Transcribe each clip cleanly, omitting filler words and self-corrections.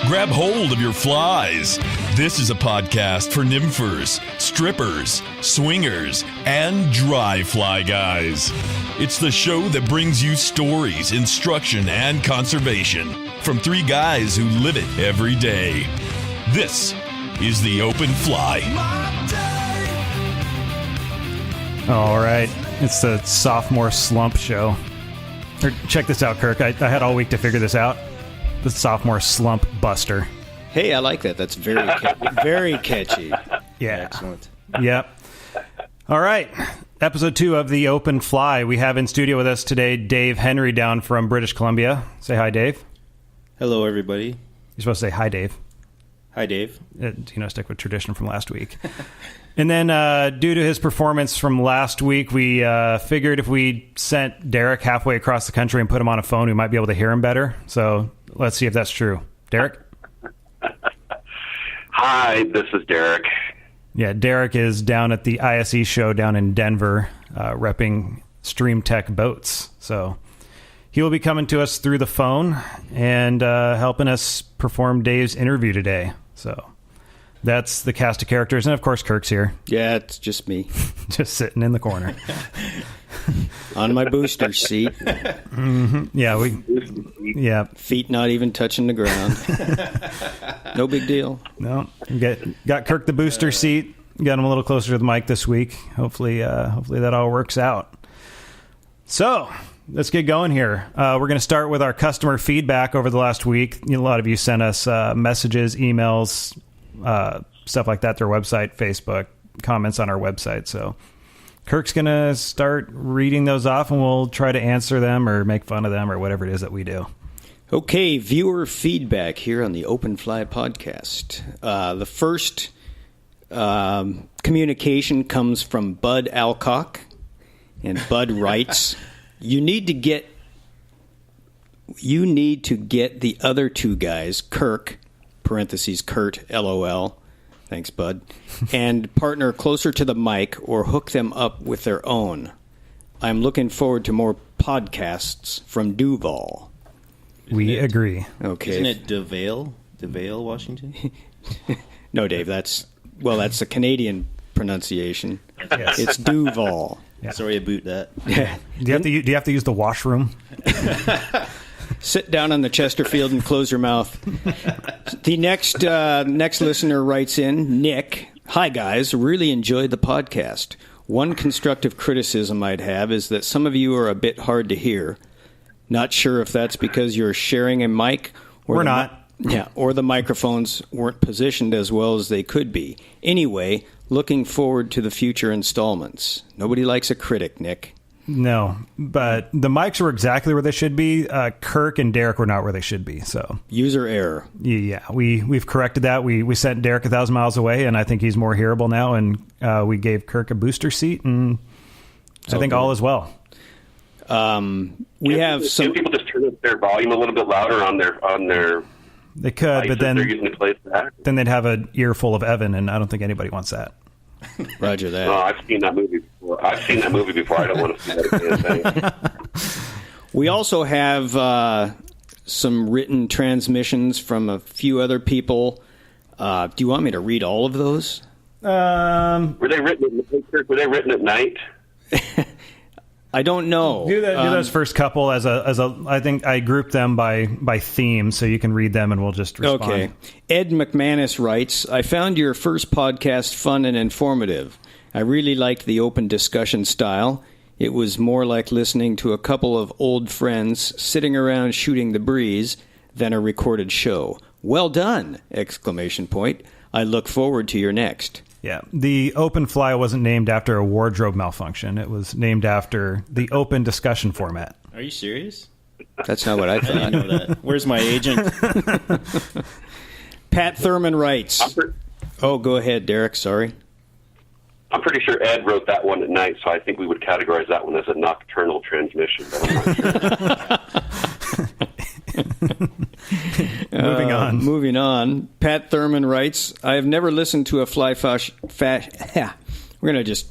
Grab hold of your flies. This is a podcast for nymphers, strippers, swingers, and dry fly guys. It's the show that brings you stories, instruction, and conservation from three guys who live it every day. This is The Open Fly. All right. It's the sophomore slump show. Check this out, Kirk. I had all week to figure this out. The sophomore slump buster. Hey, I like that. That's very very catchy. Yeah. Excellent. Yep. All right. Episode 2 of The Open Fly. We have in studio with us today Dave Henry down from British Columbia. Say hi, Dave. Hello, everybody. You're supposed to say hi, Dave. Hi, Dave. Stick with tradition from last week. And then due to his performance from last week, we figured if we sent Derek halfway across the country and put him on a phone, we might be able to hear him better. So let's see if that's true. Derek? Hi, this is Derek. Yeah, Derek is down at the ISE show down in Denver, repping Stream Tech boats. So he will be coming to us through the phone and helping us perform Dave's interview today. So that's the cast of characters. And, of course, Kirk's here. Yeah, it's just me. Just sitting in the corner. On my booster seat. Mm-hmm. Yeah, Feet not even touching the ground. No big deal. No. Got Kirk the booster seat. Got him a little closer to the mic this week. Hopefully that all works out. So let's get going here. We're going to start with our customer feedback over the last week. A lot of you sent us messages, emails, stuff like that, their website, Facebook, comments on our website. So Kirk's going to start reading those off, and we'll try to answer them or make fun of them or whatever it is that we do. Okay, viewer feedback here on the Open Fly podcast. The first communication comes from Bud Alcock, and Bud writes, You need to get the other two guys, Kirk, parentheses Kurt, LOL, thanks, Bud, and partner closer to the mic or hook them up with their own. I'm looking forward to more podcasts from Duval. We agree. Okay. Isn't it DeVale, Washington? No, Dave, that's a Canadian pronunciation. Yes. It's Duval. Yeah. Sorry about that. Yeah. Do you have to use the washroom? Sit down on the Chesterfield and close your mouth. The next listener writes in, Nick. Hi, guys. Really enjoyed the podcast. One constructive criticism I'd have is that some of you are a bit hard to hear. Not sure if that's because you're sharing a mic or We're not. Or the microphones weren't positioned as well as they could be. Anyway, looking forward to the future installments. Nobody likes a critic, Nick. No, but the mics were exactly where they should be. Kirk and Derek were not where they should be. So user error. Yeah, we've corrected that. We sent Derek 1,000 miles away, and I think he's more hearable now. And we gave Kirk a booster seat, and I think all is well. We have some people just turn up their volume a little bit louder on their. They could, but then they're using to play back. Then they'd have an earful of Evan, and I don't think anybody wants that. Roger that. No, I've seen that movie before. I don't want to see that again. We also have some written transmissions from a few other people. Do you want me to read all of those? Were they written at night? I don't know. Do those first couple as a. I think I grouped them by theme, so you can read them, and we'll just respond. Okay. Ed McManus writes, I found your first podcast fun and informative. I really liked the open discussion style. It was more like listening to a couple of old friends sitting around shooting the breeze than a recorded show. Well done! ! I look forward to your next. Yeah, the Open Fly wasn't named after a wardrobe malfunction. It was named after the open discussion format. Are you serious? That's not what I thought. I didn't know that. Where's my agent? Pat Thurman writes. Oh, go ahead, Derek. Sorry. I'm pretty sure Ed wrote that one at night, so I think we would categorize that one as a nocturnal transmission. But I'm not sure. Moving on. Pat Thurman writes, I have never listened to a fly fish... We're going to just...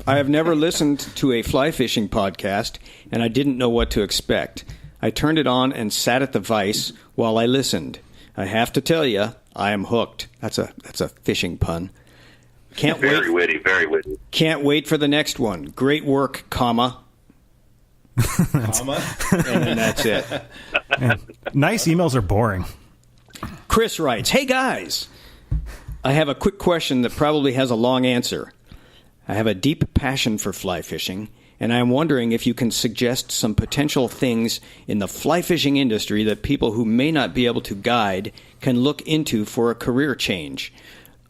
I have never listened to a fly fishing podcast, and I didn't know what to expect. I turned it on and sat at the vise while I listened. I have to tell you, I am hooked. That's a fishing pun. Can't wait. Very witty, very witty. Can't wait for the next one. Great work, comma. Comma? And then that's it. Nice emails are boring. Chris writes, "Hey guys, I have a quick question that probably has a long answer. I have a deep passion for fly fishing, and I am wondering if you can suggest some potential things in the fly fishing industry that people who may not be able to guide can look into for a career change.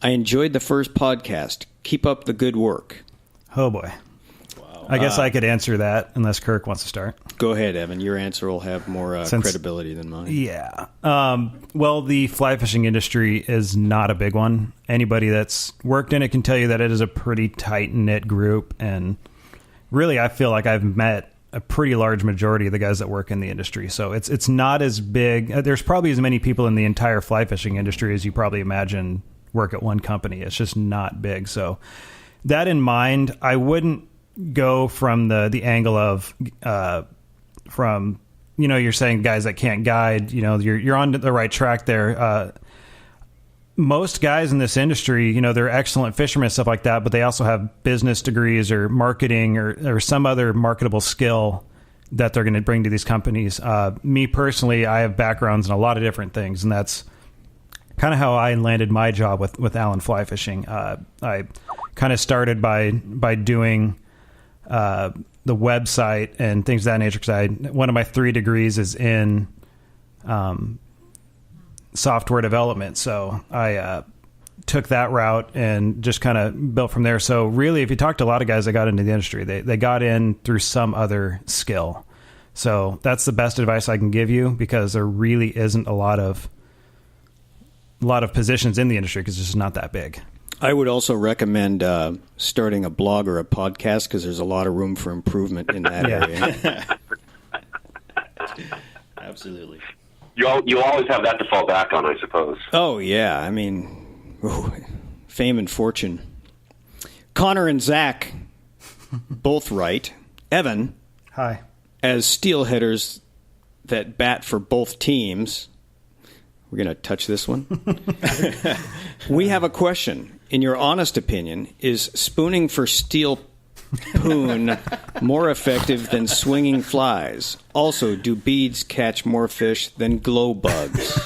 I enjoyed the first podcast. Keep up the good work." Oh boy. I guess I could answer that unless Kirk wants to start. Go ahead, Evan. Your answer will have more Since- credibility than mine. Yeah. Well, the fly fishing industry is not a big one. Anybody that's worked in it can tell you that it is a pretty tight-knit group. And really, I feel like I've met a pretty large majority of the guys that work in the industry. So it's not as big. There's probably as many people in the entire fly fishing industry as you probably imagine work at one company. It's just not big. So that in mind, I wouldn't go from the angle of from, you know, you're saying guys that can't guide, you know, you're on the right track there. Most guys in this industry, you know, they're excellent fishermen and stuff like that, but they also have business degrees or marketing or some other marketable skill that they're going to bring to these companies. Me personally, I have backgrounds in a lot of different things, and that's kind of how I landed my job with Allen Fly Fishing. I kind of started by doing the website and things of that nature, because one of my 3 degrees is in software development. So I took that route and just kind of built from there. So really, if you talk to a lot of guys that got into the industry, they got in through some other skill. So that's the best advice I can give you, because there really isn't a lot of positions in the industry because it's just not that big. I would also recommend starting a blog or a podcast, because there's a lot of room for improvement in that area. Absolutely. You always have that to fall back on, I suppose. Oh, yeah. I mean, fame and fortune. Connor and Zach both write. Evan, Hi. as steelheaders that bat for both teams, we're going to touch this one. We have a question. In your honest opinion, is spooning for steel poon more effective than swinging flies? Also, do beads catch more fish than glow bugs?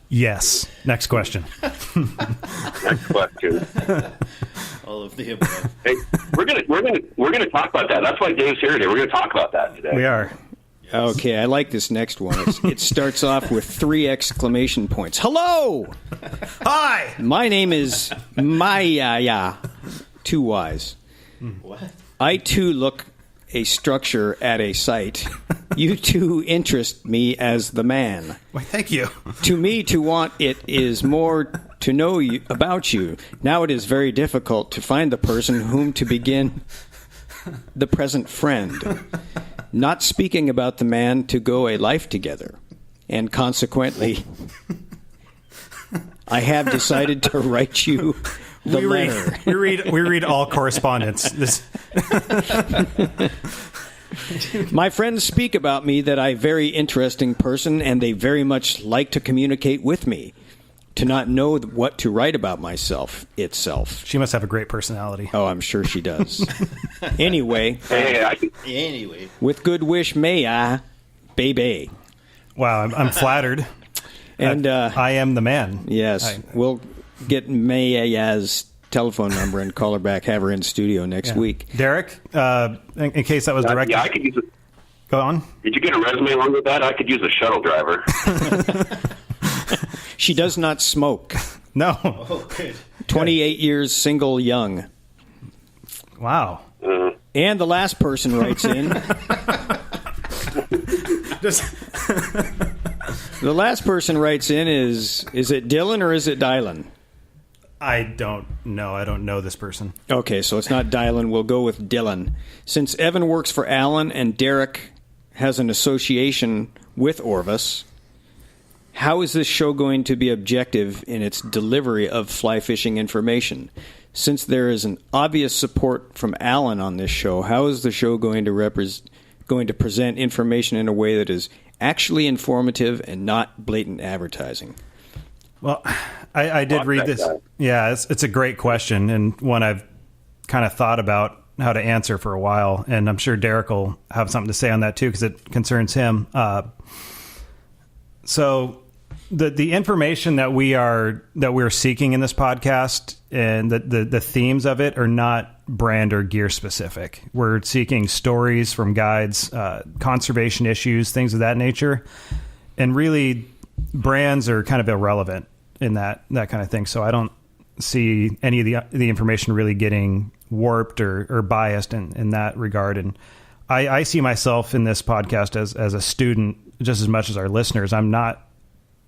Yes. Next question. Next question. All of the above. Hey, we're gonna talk about that. That's why Dave's here today. We're gonna talk about that today. We are. Okay, I like this next one. It starts off with 3 exclamation points. Hello! Hi. My name is Maya. 2 Y's. What? I too look a structure at a site. You two interest me as the man. Why, thank you. To me, to want it is more to know you, about you. Now it is very difficult to find the person whom to begin the present friend. Not speaking about the man to go a life together. And consequently, I have decided to write you the letter. We read all correspondence. My friends speak about me that I'm a very interesting person, and they very much like to communicate with me. To not know what to write about myself itself. She must have a great personality. Oh, I'm sure she does. Anyway, Anyway. with good wish, may I, baby. Wow, I'm flattered. And I am the man. yes, we'll get Maya's telephone number and call her back, have her in studio next week. Derek, in case that was directed. Yeah, I could use it. Go on. Did you get a resume along with that? I could use a shuttle driver. She does not smoke. No. Oh, good. 28 years, single, young. Wow. And the last person writes in. The last person writes in is it Dylan or is it Dylan? I don't know. I don't know this person. Okay, so it's not Dylan. We'll go with Dylan. Since Evan works for Allen and Derek has an association with Orvis, how is this show going to be objective in its delivery of fly fishing information? Since there is an obvious support from Allen on this show, how is the show going to going to present information in a way that is actually informative and not blatant advertising? Well, I did read this. Yeah, it's a great question, and one I've kind of thought about how to answer for a while, and I'm sure Derek will have something to say on that too, because it concerns him. So the information that we're seeking in this podcast and the themes of it are not brand or gear specific. We're seeking stories from guides, conservation issues, things of that nature, and really brands are kind of irrelevant in that kind of thing. So I don't see any of the information really getting warped or biased in that regard. And I see myself in this podcast as a student just as much as our listeners. I'm not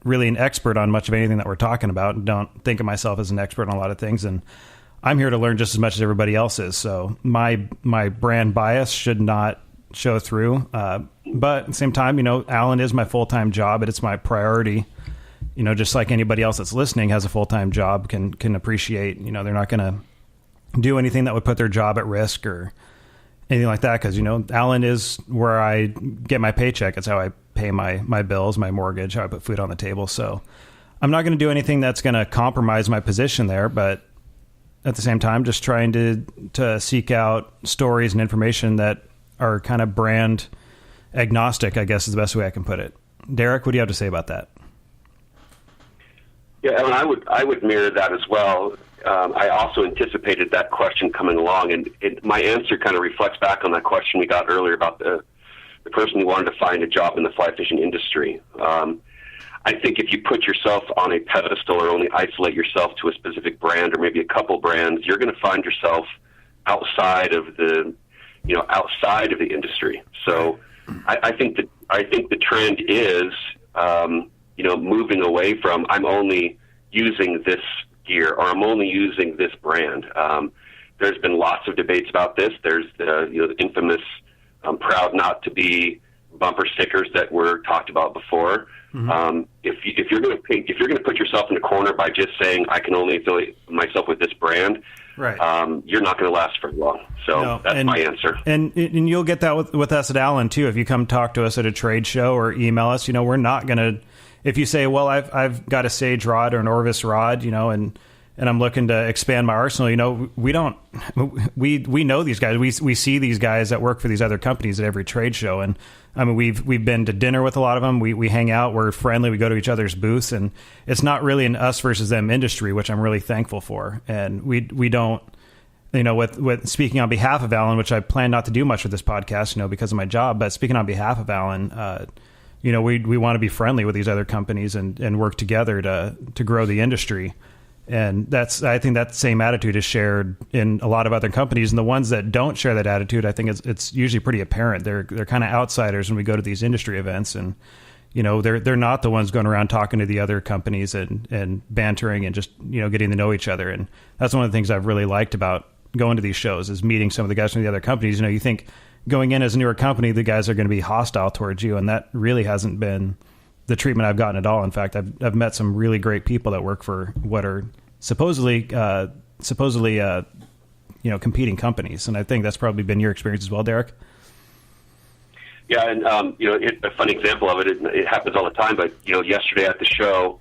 really an expert on much of anything that we're talking about, and don't think of myself as an expert on a lot of things. And I'm here to learn just as much as everybody else is. So my brand bias should not show through. But at the same time, Alan is my full-time job, and it's my priority. Just like anybody else that's listening has a full-time job, can appreciate, they're not going to do anything that would put their job at risk or anything like that. Cause Alan is where I get my paycheck. It's how I pay my bills, my mortgage, how I put food on the table. So I'm not going to do anything that's going to compromise my position there, but at the same time, just trying to seek out stories and information that are kind of brand agnostic, I guess is the best way I can put it. Derek, what do you have to say about that? Yeah, Evan, I would mirror that as well. I also anticipated that question coming along, and my answer kind of reflects back on that question we got earlier about the person who wanted to find a job in the fly fishing industry. I think if you put yourself on a pedestal or only isolate yourself to a specific brand or maybe a couple brands, you're going to find yourself outside of the industry. So I think the trend is moving away from I'm only using this gear or I'm only using this brand. There's been lots of debates about this. There's the infamous proud not to be bumper stickers that were talked about before. Mm-hmm. If you're going to put yourself in a corner by just saying I can only affiliate myself with this brand, right? You're not going to last very long. So that's my answer. And you'll get that with us at Allen too. If you come talk to us at a trade show or email us, we're not going to. If you say, well, I've got a Sage rod or an Orvis rod, and I'm looking to expand my arsenal, we know these guys. We see these guys that work for these other companies at every trade show. And I mean, we've been to dinner with a lot of them. We hang out, we're friendly, we go to each other's booths, and it's not really an us versus them industry, which I'm really thankful for. And we don't, with speaking on behalf of Alan, which I plan not to do much with this podcast, because of my job, but speaking on behalf of Alan, we want to be friendly with these other companies and work together to grow the industry. And I think that same attitude is shared in a lot of other companies. And the ones that don't share that attitude, I think it's usually pretty apparent. They're kind of outsiders when we go to these industry events, and they're not the ones going around talking to the other companies and bantering and just getting to know each other. And that's one of the things I've really liked about going to these shows is meeting some of the guys from the other companies. You think going in as a newer company, the guys are going to be hostile towards you, and that really hasn't been the treatment I've gotten at all. In fact, I've met some really great people that work for what are supposedly competing companies, and I think that's probably been your experience as well, Derek. Yeah, and a funny example of it happens all the time. But yesterday at the show,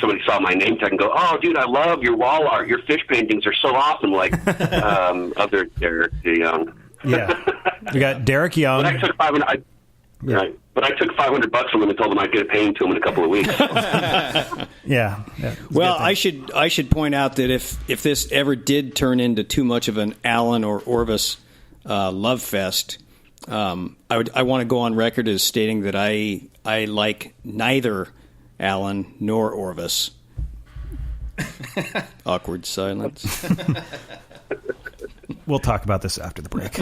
somebody saw my name tag and go, "Oh, dude, I love your wall art. Your fish paintings are so awesome." Like other Derek Young. Yeah, we got Derek Young. But I took $500. Right. But I took $500 from him and told him I'd get it paid to him in a couple of weeks. Yeah. Well, I should point out that if this ever did turn into too much of an Allen or Orvis love fest, I want to go on record as stating that I like neither Allen nor Orvis. Awkward silence. We'll talk about this after the break.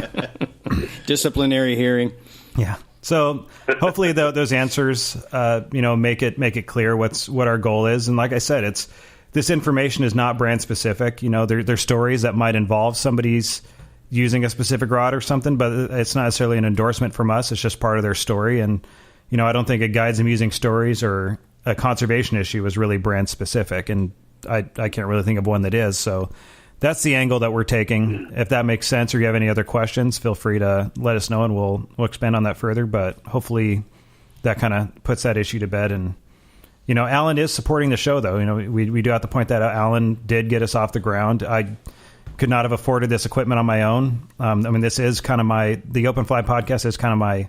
Disciplinary hearing. Yeah. So hopefully those answers, make it clear what our goal is. And like I said, this information is not brand specific. There's stories that might involve somebody's using a specific rod or something, but it's not necessarily an endorsement from us. It's just part of their story. And, I don't think a guides them using stories or a conservation issue is really brand specific. And I can't really think of one that is. So that's the angle that we're taking. If that makes sense, or you have any other questions, feel free to let us know, and we'll expand on that further. But hopefully, that kind of puts that issue to bed. And Alan is supporting the show, though. We do have to point that out. Alan did get us off the ground. I could not have afforded this equipment on my own. This is kind of the Open Fly podcast is kind of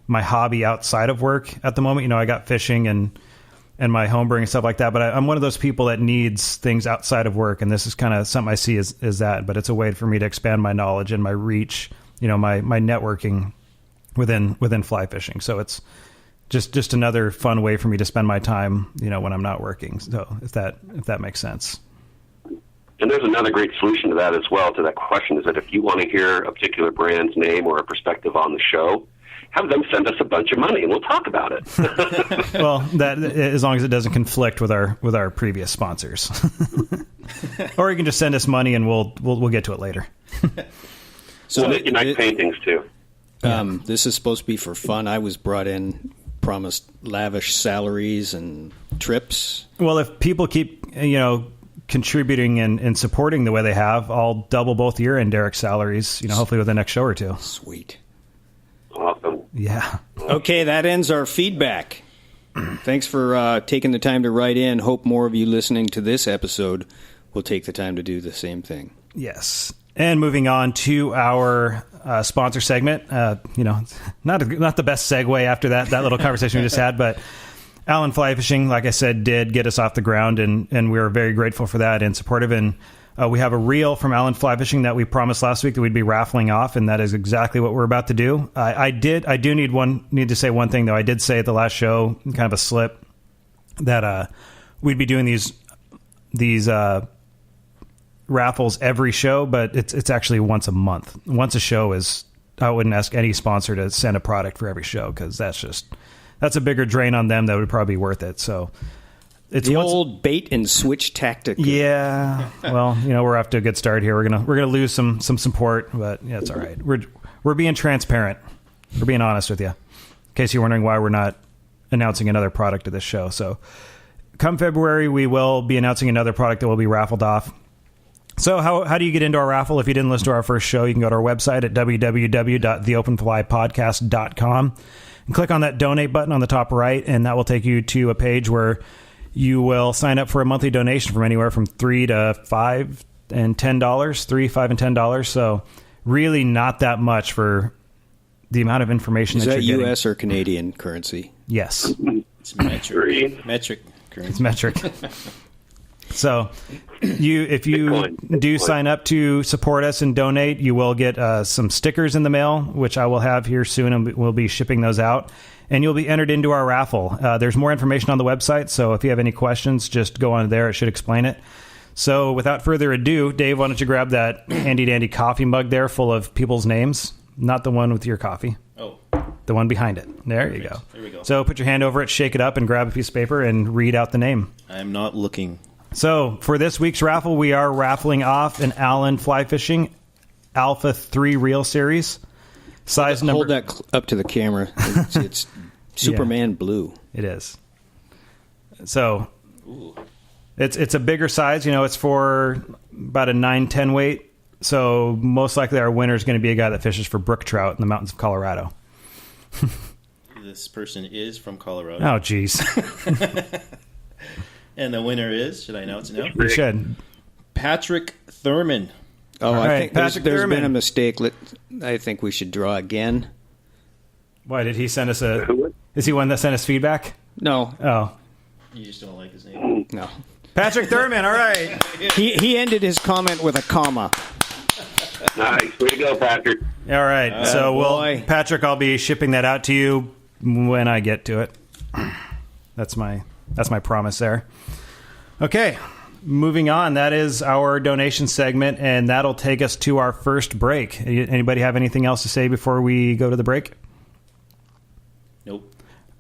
my hobby outside of work at the moment. I got fishing and my homebrewing and stuff like that, but I'm one of those people that needs things outside of work, and this is kind of something I see as that. But it's a way for me to expand my knowledge and my reach, my networking within fly fishing. So it's just another fun way for me to spend my time, when I'm not working. So if that makes sense. And there's another great solution to that as well, to that question, is that if you want to hear a particular brand's name or a perspective on the show, have them send us a bunch of money and we'll talk about it. Well, that, as long as it doesn't conflict with our previous sponsors. Or you can just send us money and we'll get to it later. So we'll make you nice paintings too. This is supposed to be for fun. I was brought in, promised lavish salaries and trips. Well, if people keep, contributing and supporting the way they have, I'll double both your and Derek's salaries, hopefully with the next show or two. Sweet. Awesome. Yeah. Okay, that ends our feedback. Thanks for taking the time to write in. Hope more of you listening to this episode will take the time to do the same thing. Yes. And moving on to our sponsor segment, not the best segue after that little conversation we just had, but Alan Fly Fishing, like I said, did get us off the ground, and we were very grateful for that and supportive. And we have a reel from Alan Fly Fishing that we promised last week that we'd be raffling off, and that is exactly what we're about to do. I do need to say one thing, though. I did say at the last show, kind of a slip, that we'd be doing these raffles every show, but it's actually once a month. Once a show is, I wouldn't ask any sponsor to send a product for every show, because that's a bigger drain on them that would probably be worth it. So it's the old bait and switch tactic. Yeah. Well, we're off to a good start here. We're gonna lose some support, but yeah, it's all right. We're being transparent. We're being honest with you, in case you're wondering why we're not announcing another product of this show. So come February, we will be announcing another product that will be raffled off. So how do you get into our raffle? If you didn't listen to our first show, you can go to our website at www.theopenflypodcast.com and click on that donate button on the top right, and that will take you to a page where you will sign up for a monthly donation from anywhere from $3 to $5 and $10, $3, $5, and $10. So really not that much for the amount of information that you're getting. Is that U.S. or Canadian currency? Yes. It's metric. Metric currency. It's metric. So if you do sign up to support us and donate, you will get some stickers in the mail, which I will have here soon, and we'll be shipping those out. And you'll be entered into our raffle. There's more information on the website, so if you have any questions, just go on there. It should explain it. So without further ado, Dave, why don't you grab that handy-dandy coffee mug there full of people's names? Not the one with your coffee. Oh. The one behind it. There you go. There we go. So put your hand over it, shake it up, and grab a piece of paper and read out the name. I'm not looking. So for this week's raffle, we are raffling off an Alan Fly Fishing Alpha 3 Reel Series. Size number. Hold that up to the camera. It's Superman blue. It is. So it's a bigger size. It's for about a 9-10 weight. So most likely our winner is going to be a guy that fishes for brook trout in the mountains of Colorado. This person is from Colorado. Oh, geez. And the winner is, should I announce it now? You should. Patrick Thurman. Oh, All I right, think there's Thurman. been a mistake. I think we should draw again. Why, did he send us is he one that sent us feedback? No. Oh. You just don't like his name. No. Patrick Thurman, all right. He ended his comment with a comma. Nice. Way to go, Patrick. All right. Patrick, I'll be shipping that out to you when I get to it. That's my promise there. Okay. Moving on. That is our donation segment, and that'll take us to our first break. Anybody have anything else to say before we go to the break? Nope.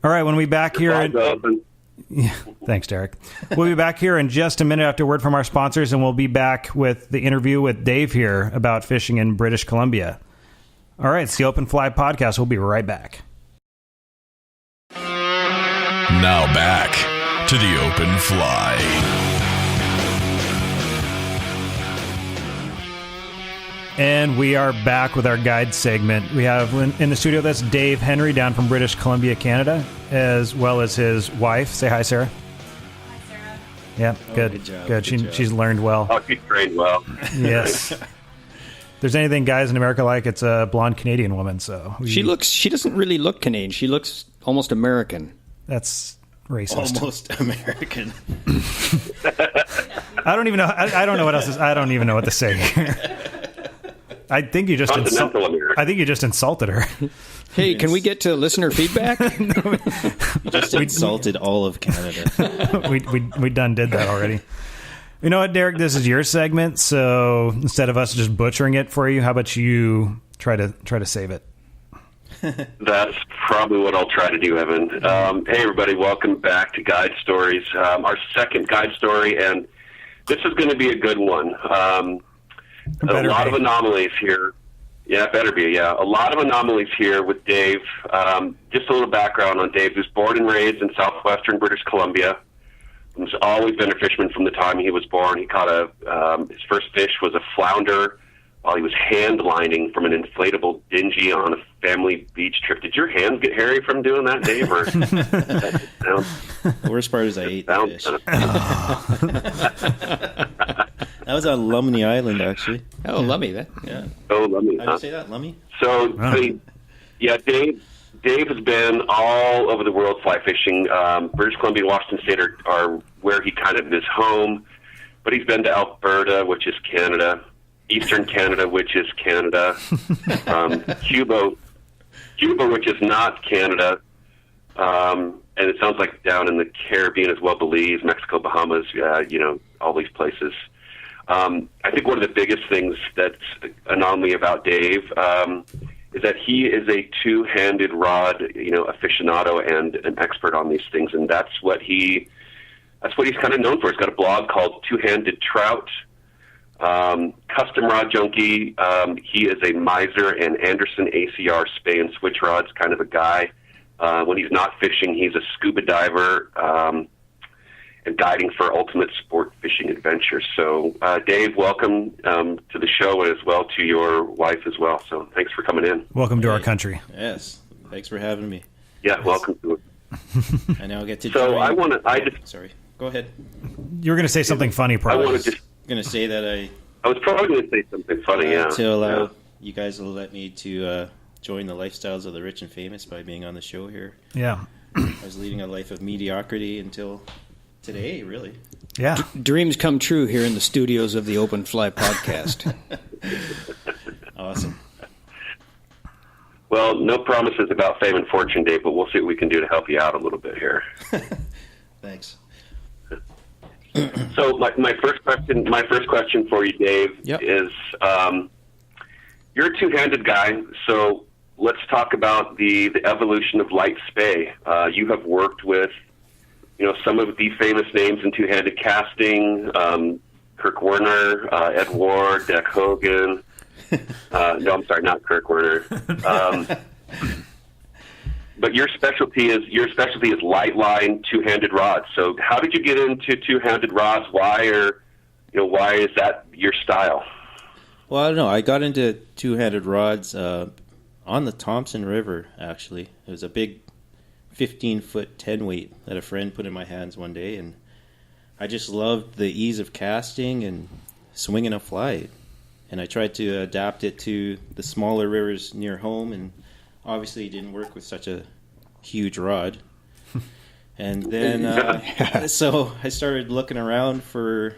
All right. When we back here. Yeah, thanks, Derek. We'll be back here in just a minute after word from our sponsors, and we'll be back with the interview with Dave here about fishing in British Columbia. All right, it's the Open Fly Podcast. We'll be right back. Now back to the Open Fly. And we are back with our guide segment. We have in the studio, that's Dave Henry down from British Columbia, Canada, as well as his wife. Say hi, Sarah. Hi, Sarah. Yeah, good. Good job, Good. good job. She's learned well. Oh, she's trained well. Yes. If there's anything guys in America like, it's a blonde Canadian woman. So She doesn't really look Canadian. She looks almost American. That's racist. Almost American. I don't even know. I don't know what else. I don't even know what to say here. I think you just Continental America. I think you just insulted her. Hey, can we get to listener feedback? You just insulted all of Canada. we done did that already. You know what, Derek? This is your segment, so instead of us just butchering it for you, how about you try to save it? That's probably what I'll try to do, Evan. Hey, everybody, welcome back to Guide Stories, our second guide story, and this is going to be a good one. A lot of anomalies here. Yeah, better be, yeah. A lot of anomalies here with Dave. Just a little background on Dave. He was born and raised in southwestern British Columbia. He's always been a fisherman from the time he was born. He caught his first fish was a flounder while he was hand lining from an inflatable dinghy on a family beach trip. Did your hands get hairy from doing that, Dave? Or The worst part is I ate the fish. That was on Lumney Island, actually. Oh, Lummy, that. Yeah. Oh, let me. How do you say that, Lummy? So, Dave has been all over the world fly fishing. British Columbia, Washington State are where he kind of is home, but he's been to Alberta, which is Canada, Eastern Canada, which is Canada, Cuba, which is not Canada, and it sounds like down in the Caribbean as well, Belize, Mexico, Bahamas, all these places. I think one of the biggest things that's anomaly about Dave is that he is a two-handed rod, aficionado and an expert on these things, and that's what he's kind of known for. He's got a blog called Two-Handed Trout. Custom rod junkie. He is a miser and Anderson ACR spay and switch rods kind of a guy. When he's not fishing, he's a scuba diver and guiding for ultimate sport fishing adventures. So, Dave, welcome to the show and as well to your wife as well. So, thanks for coming in. Welcome to our country. Yes. Thanks for having me. Yeah, welcome to it. I now get to So, join. I Sorry. Go ahead. You were going to say something funny, I probably. want to just. I'm going to say that I was probably going to say something funny. Yeah. to allow Yeah. you guys to let me to join the lifestyles of the rich and famous by being on the show here. Yeah. I was leading a life of mediocrity until today, really. Yeah. Dreams come true here in the studios of the Open Fly podcast. Awesome. Well, no promises about fame and fortune, Dave, but we'll see what we can do to help you out a little bit here. Thanks. So my first question for you, Dave, Yep. is you're a two-handed guy. So let's talk about the evolution of light spay. You have worked with, some of the famous names in two-handed casting: Kirk Werner, Ed Ward, Deck Hogan. No, I'm sorry, not Kirk Werner. But your specialty is light line two-handed rods. So how did you get into two-handed rods? Why is that your style? Well, I don't know. I got into two-handed rods on the Thompson River, actually. It was a big 15-foot 10-weight that a friend put in my hands one day, and I just loved the ease of casting and swinging a fly. And I tried to adapt it to the smaller rivers near home, and obviously it didn't work with such a huge rod. And then, so I started looking around for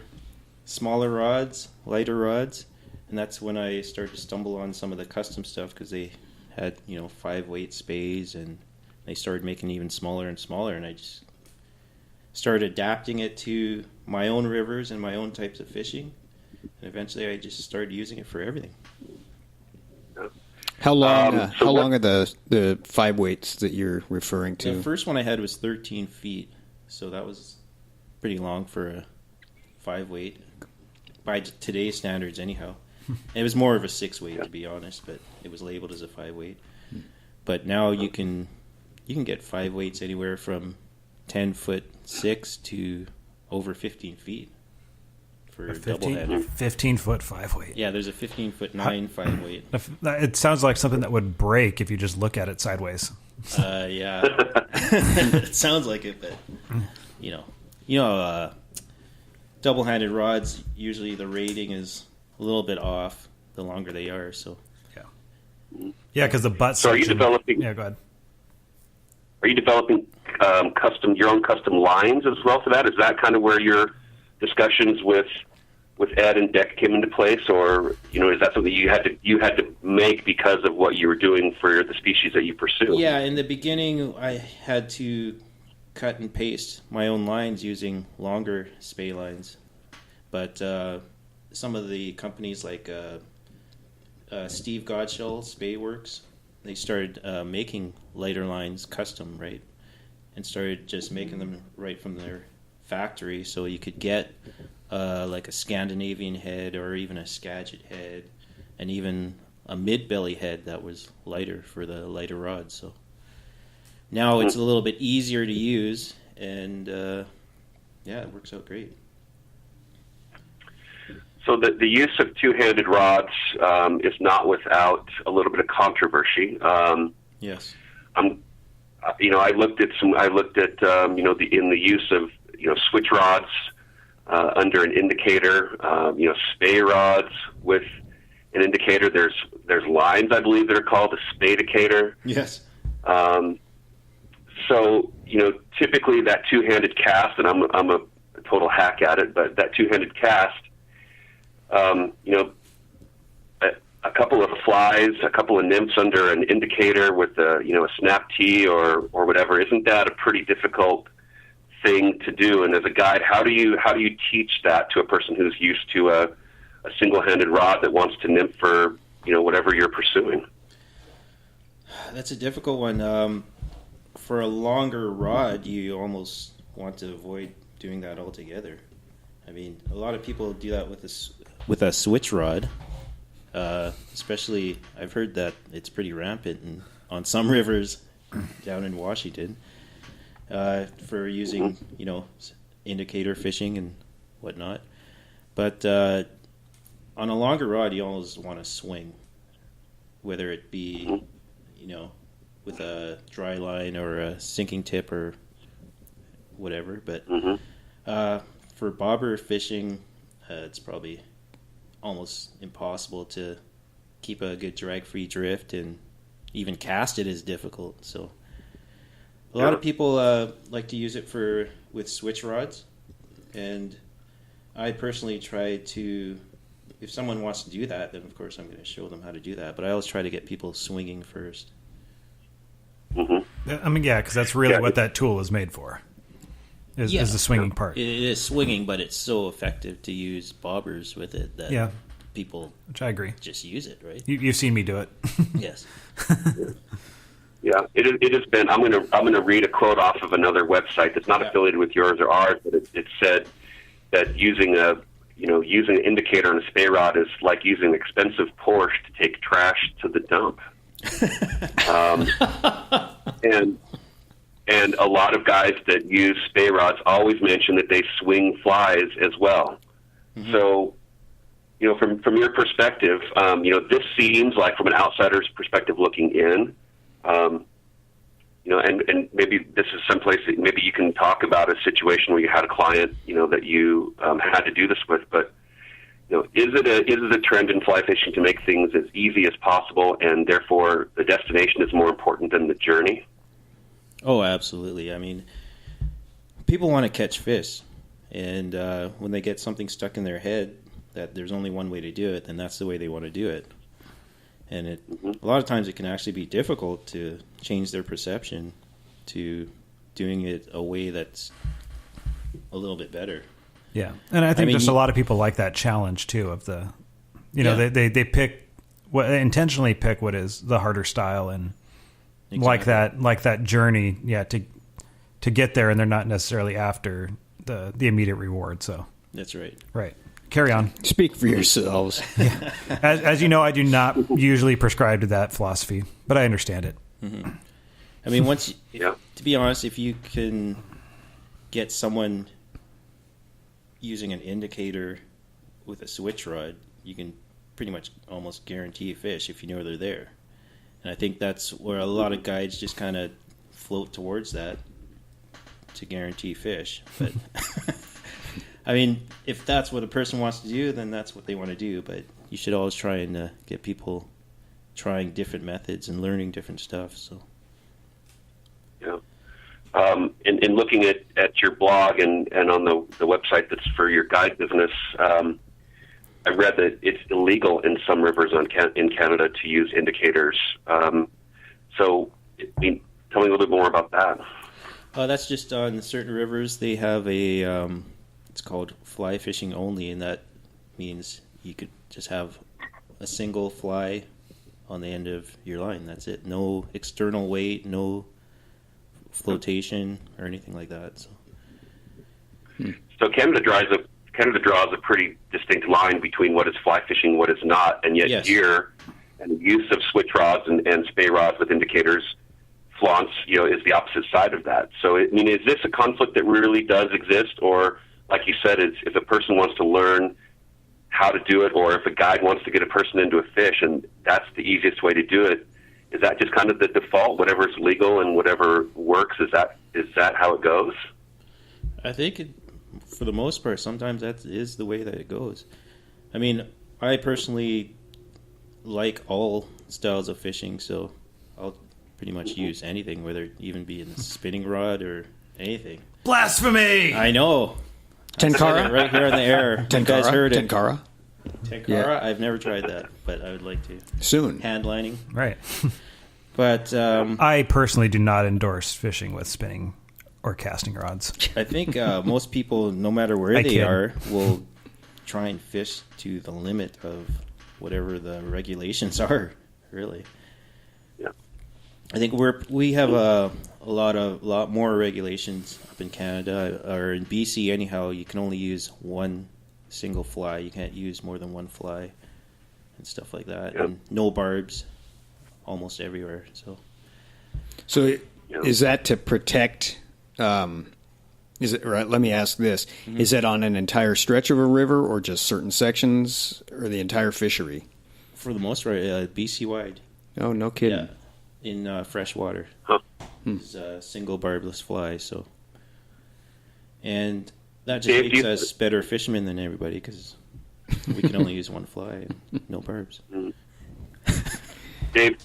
smaller rods, lighter rods, and that's when I started to stumble on some of the custom stuff because they had, 5-weight spays, and they started making even smaller and smaller, and I just started adapting it to my own rivers and my own types of fishing, and eventually I just started using it for everything. How long are the 5 weights that you're referring to? The first one I had was 13 feet, so that was pretty long for a 5-weight by today's standards, anyhow. It was more of a 6-weight, to be honest, but it was labeled as a 5-weight. But now you can get 5 weights anywhere from 10'6" to over 15 feet for double-headed. 15-foot 5-weight. Yeah, there's a 15-foot 9 5-weight. It sounds like something that would break if you just look at it sideways. Yeah, it sounds like it, but double-handed rods, usually the rating is a little bit off the longer they are. So yeah, because the butt. So, are you developing? Yeah, go ahead. Are you developing your own custom lines as well for that? Is that kind of where your discussions with Ed and Deck came into place, or is that something you had to make because of what you were doing for the species that you pursue? Yeah, in the beginning, I had to cut and paste my own lines using longer spay lines, but some of the companies like Steve Godshall Spay Works, they started making lighter lines custom, right, and started just making them right from their factory, so you could get like a Scandinavian head or even a Skagit head, and even a mid-belly head that was lighter for the lighter rods. So now it's a little bit easier to use, and it works out great. So the use of two-handed rods is not without a little bit of controversy. Yes. I looked at the use of switch rods under an indicator, spay rods with an indicator. There's lines, I believe, that are called a spadicator. Yes. So typically that two-handed cast, and I'm a total hack at it, but that two-handed cast, a couple of flies, a couple of nymphs under an indicator with a snap T or whatever, isn't that a pretty difficult thing to do? And as a guide, how do you teach that to a person who's used to a single-handed rod that wants to nymph for whatever you're pursuing? That's a difficult one. For a longer rod, you almost want to avoid doing that altogether. I mean, a lot of people do that with a switch rod. Especially, I've heard that it's pretty rampant on some rivers down in Washington for using, indicator fishing and whatnot. But on a longer rod, you always want to swing, whether it be, with a dry line or a sinking tip or whatever. But for bobber fishing, it's probably almost impossible to keep a good drag-free drift, and even cast it is difficult. So a lot of people like to use it with switch rods, and I personally try to, if someone wants to do that, then of course I'm going to show them how to do that, but I always try to get people swinging first. I mean, yeah, because that's really what that tool is made for, is the swinging part. It is swinging, but it's so effective to use bobbers with it that people, which I agree, just use it, right? You've seen me do it. Yes. Yeah, it has been. I'm gonna read a quote off of another website that's not affiliated with yours or ours, but it said that using an indicator on a spay rod is like using an expensive Porsche to take trash to the dump. And a lot of guys that use spay rods always mention that they swing flies as well. Mm-hmm. So, from your perspective, this seems like, from an outsider's perspective looking in, and maybe this is someplace that maybe you can talk about a situation where you had a client, that you had to do this with, but is it a trend in fly fishing to make things as easy as possible, and therefore the destination is more important than the journey? Oh, absolutely. I mean, people want to catch fish, and when they get something stuck in their head that there's only one way to do it, then that's the way they want to do it. And a lot of times it can actually be difficult to change their perception to doing it a way that's a little bit better. Yeah, and I think just a lot of people like that challenge too of the, they pick they intentionally pick what is the harder style, and like that journey, to get there, and they're not necessarily after the immediate reward. So that's right. Right. Carry on. Speak for yourselves. Yeah. As you know, I do not usually prescribe to that philosophy, but I understand it. Mm-hmm. I mean, to be honest, if you can get someone using an indicator with a switch rod, you can pretty much almost guarantee a fish if you know they're there. And I think that's where a lot of guides just kind of float towards that to guarantee fish. But I mean, if that's what a person wants to do, then that's what they want to do. But you should always try and get people trying different methods and learning different stuff. So, yeah. In looking at your blog and on the website that's for your guide business, I read that it's illegal in some rivers in Canada to use indicators. So, tell me a little bit more about that. That's just on certain rivers. They have a, it's called fly fishing only, and that means you could just have a single fly on the end of your line. That's it. No external weight, no flotation or anything like that. So Canada draws a pretty distinct line between what is fly fishing and what is not, and yet Yes. here and the use of switch rods and spay rods with indicators flaunts, is the opposite side of that. So, I mean, is this a conflict that really does exist, or, like you said, if a person wants to learn how to do it, or if a guide wants to get a person into a fish, and that's the easiest way to do it, is that just kind of the default? Whatever's legal and whatever works, is that how it goes? I think for the most part, sometimes that is the way that it goes. I mean, I personally like all styles of fishing, so I'll pretty much use anything, whether it even be in a spinning rod or anything. Blasphemy! I know. Tenkara? Right here on the air. You guys heard it. Tenkara? Tenkara? Yeah. I've never tried that, but I would like to. Soon. Hand lining. Right. But I personally do not endorse fishing with spinning or casting rods. I think most people, no matter where I they kid. are, will try and fish to the limit of whatever the regulations are, really. Yeah. I think we have a lot more regulations up in Canada, or in BC anyhow. You can only use one single fly. You can't use more than one fly and stuff like that. Yep. And no barbs almost everywhere. So is that to protect, is it right? Let me ask this. Mm-hmm. Is it on an entire stretch of a river or just certain sections or the entire fishery? For the most part, BC wide. Oh, no kidding. Yeah, in fresh water. Huh. It's a single barbless fly, so. And that just Dave, makes do you- us better fishermen than everybody, because we can only use one fly and no barbs. Dave,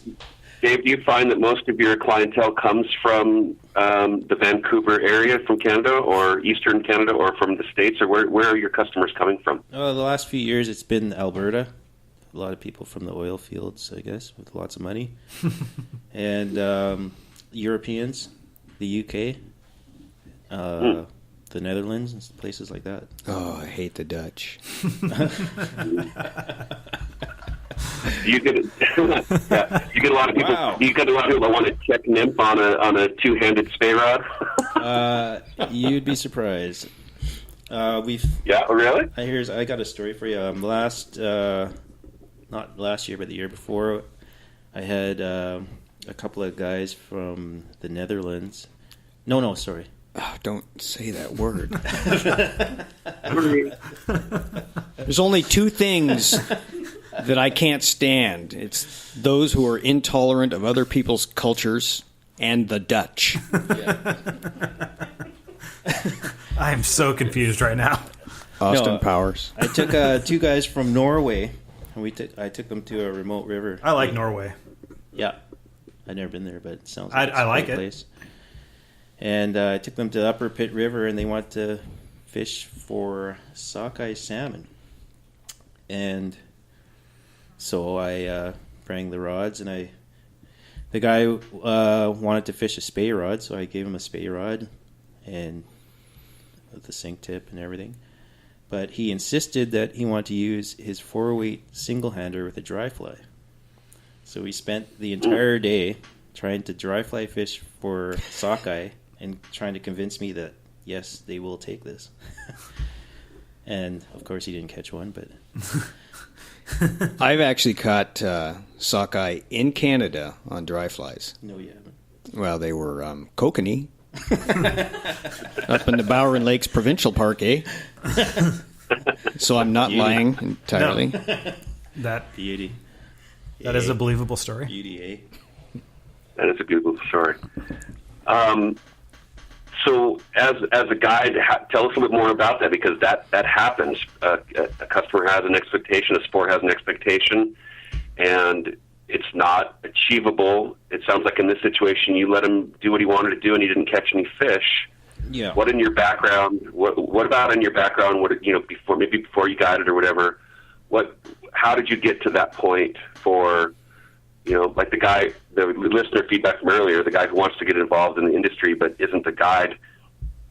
do you find that most of your clientele comes from the Vancouver area, from Canada, or Eastern Canada, or from the States, or where are your customers coming from? The last few years, it's been Alberta. A lot of people from the oil fields, I guess, with lots of money. And Europeans, the UK, the Netherlands, and places like that. Oh, I hate the Dutch. You get you get a lot of people. Wow. You get a lot of people that want to check nymph on a two-handed spay rod. You'd be surprised. Yeah, really? I got a story for you. Not last year, but the year before, I had a couple of guys from the Netherlands. No, sorry. Oh, don't say that word. There's only two things that I can't stand. It's those who are intolerant of other people's cultures and the Dutch. I am so confused right now. Austin No, Powers. I took two guys from Norway, and I took them to a remote river. I like Norway. Yeah, I've never been there, but it sounds I like it's a like great it. place. And I took them to the Upper Pitt River, and they wanted to fish for sockeye salmon. And so I rang the rods, and the guy wanted to fish a spay rod, so I gave him a spay rod and with the sink tip and everything. But he insisted that he wanted to use his 4-weight single-hander with a dry fly. So we spent the entire day trying to dry fly fish for sockeye and trying to convince me that, yes, they will take this. And, of course, he didn't catch one, but... I've actually caught sockeye in Canada on dry flies. No, you haven't. Well, they were kokanee. Up in the Bowron Lakes Provincial Park, eh? So I'm not lying entirely. No. That Beauty. is a believable story. Beauty, eh? That is a Google story. So as a guide, tell us a little bit more about that, because that happens. A customer has an expectation, a sport has an expectation, and it's not achievable. It sounds like in this situation you let him do what he wanted to do and he didn't catch any fish. Yeah. What in your background, what about in your background, before you guided or whatever, how did you get to that point for, like the listener feedback from earlier, the guy who wants to get involved in the industry but isn't the guide?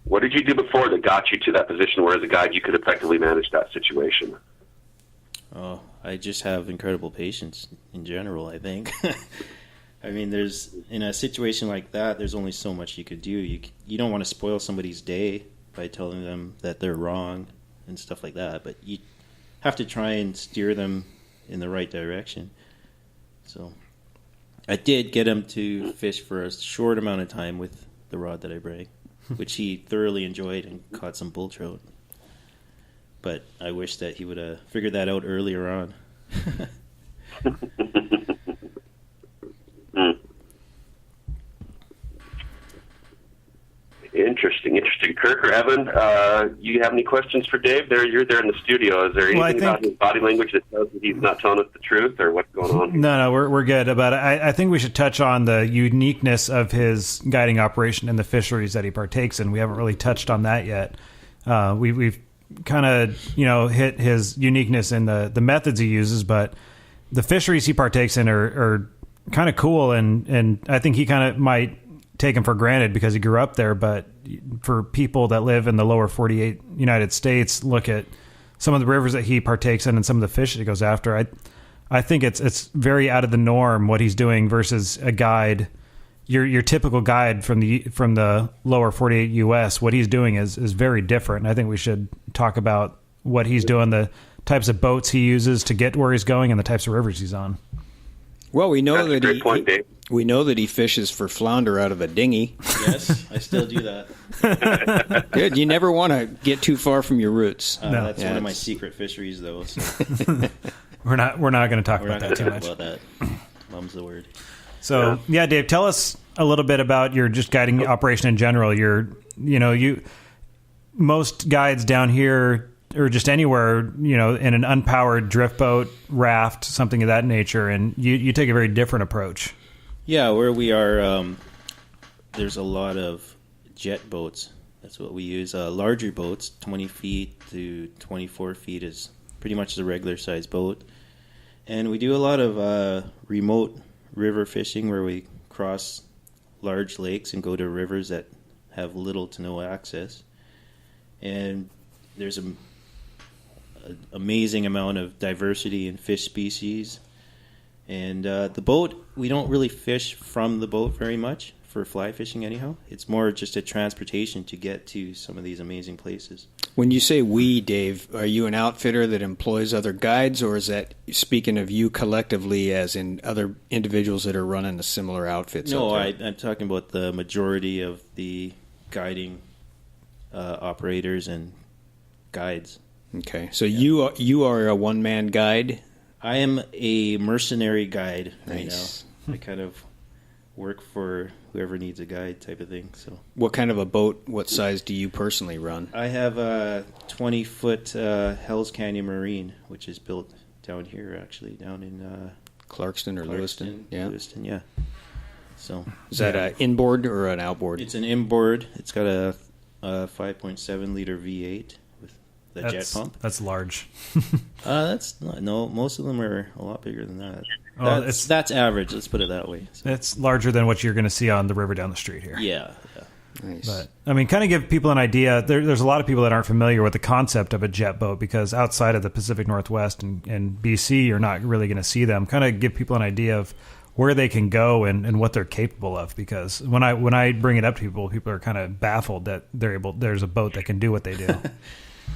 What did you do before that got you to that position where as a guide you could effectively manage that situation? Oh, I just have incredible patience in general, I think. I mean, in a situation like that, there's only so much you could do. You don't want to spoil somebody's day by telling them that they're wrong and stuff like that, but you have to try and steer them in the right direction. So I did get him to fish for a short amount of time with the rod that I bring, which he thoroughly enjoyed and caught some bull trout. But I wish that he would have figured that out earlier on. Interesting. Kirk or Evan, you have any questions for Dave? You're there in the studio. Is there anything about his body language that tells you he's not telling us the truth, or what's going on? No, we're good about it. I think we should touch on the uniqueness of his guiding operation and the fisheries that he partakes in. We haven't really touched on that yet. We've kind of hit his uniqueness in the methods he uses, but the fisheries he partakes in are kind of cool, and I think he kind of might take him for granted because he grew up there. But for people that live in the lower 48 United States, look at some of the rivers that he partakes in and some of the fish that he goes after. I think it's very out of the norm what he's doing versus a guide. Your typical guide from the lower 48 U.S., what he's doing is very different. And I think we should talk about what he's doing, the types of boats he uses to get where he's going, and the types of rivers he's on. Well, we know That's a great point, Dave. We know that he fishes for flounder out of a dinghy. Yes, I still do that. Good. You never want to get too far from your roots. No. That's one of my secret fisheries, though. So We're not going to talk we're about not that going too to talk much. about that. Mum's the word. So yeah, Dave, tell us a little bit about your just guiding operation in general. Most guides down here or just anywhere, in an unpowered drift boat, raft, something of that nature, and you take a very different approach. Yeah, where we are, there's a lot of jet boats. That's what we use. Larger boats, 20 feet to 24 feet is pretty much the regular size boat. And we do a lot of remote river fishing where we cross large lakes and go to rivers that have little to no access. And there's an amazing amount of diversity in fish species. And the boat, we don't really fish from the boat very much for fly fishing anyhow. It's more just a transportation to get to some of these amazing places. When you say we, Dave, are you an outfitter that employs other guides, or is that speaking of you collectively as in other individuals that are running a similar outfit? No, I'm talking about the majority of the guiding operators and guides. Okay, so you are a one-man guide? I am a mercenary guide right Nice. now. I kind of work for whoever needs a guide type of thing. So, What kind of a boat, what size do you personally run? I have a 20-foot Hells Canyon Marine, which is built down here, actually, down in Clarkston or Lewiston? Yeah. Lewiston, yeah. So Is that an inboard or an outboard? it's an inboard. It's got a 5.7 liter V8 with the jet pump. That's large. No, most of them are a lot bigger than that. Oh, That's average. Let's put it that way. So, It's larger than what you're going to see on the river down the street here. yeah. Nice. But I mean, kind of give people an idea. There's a lot of people that aren't familiar with the concept of a jet boat because outside of the Pacific Northwest and BC, you're not really going to see them. Kind of give people an idea of where they can go and what they're capable of. Because when I bring it up to people are kind of baffled that there's a boat that can do what they do.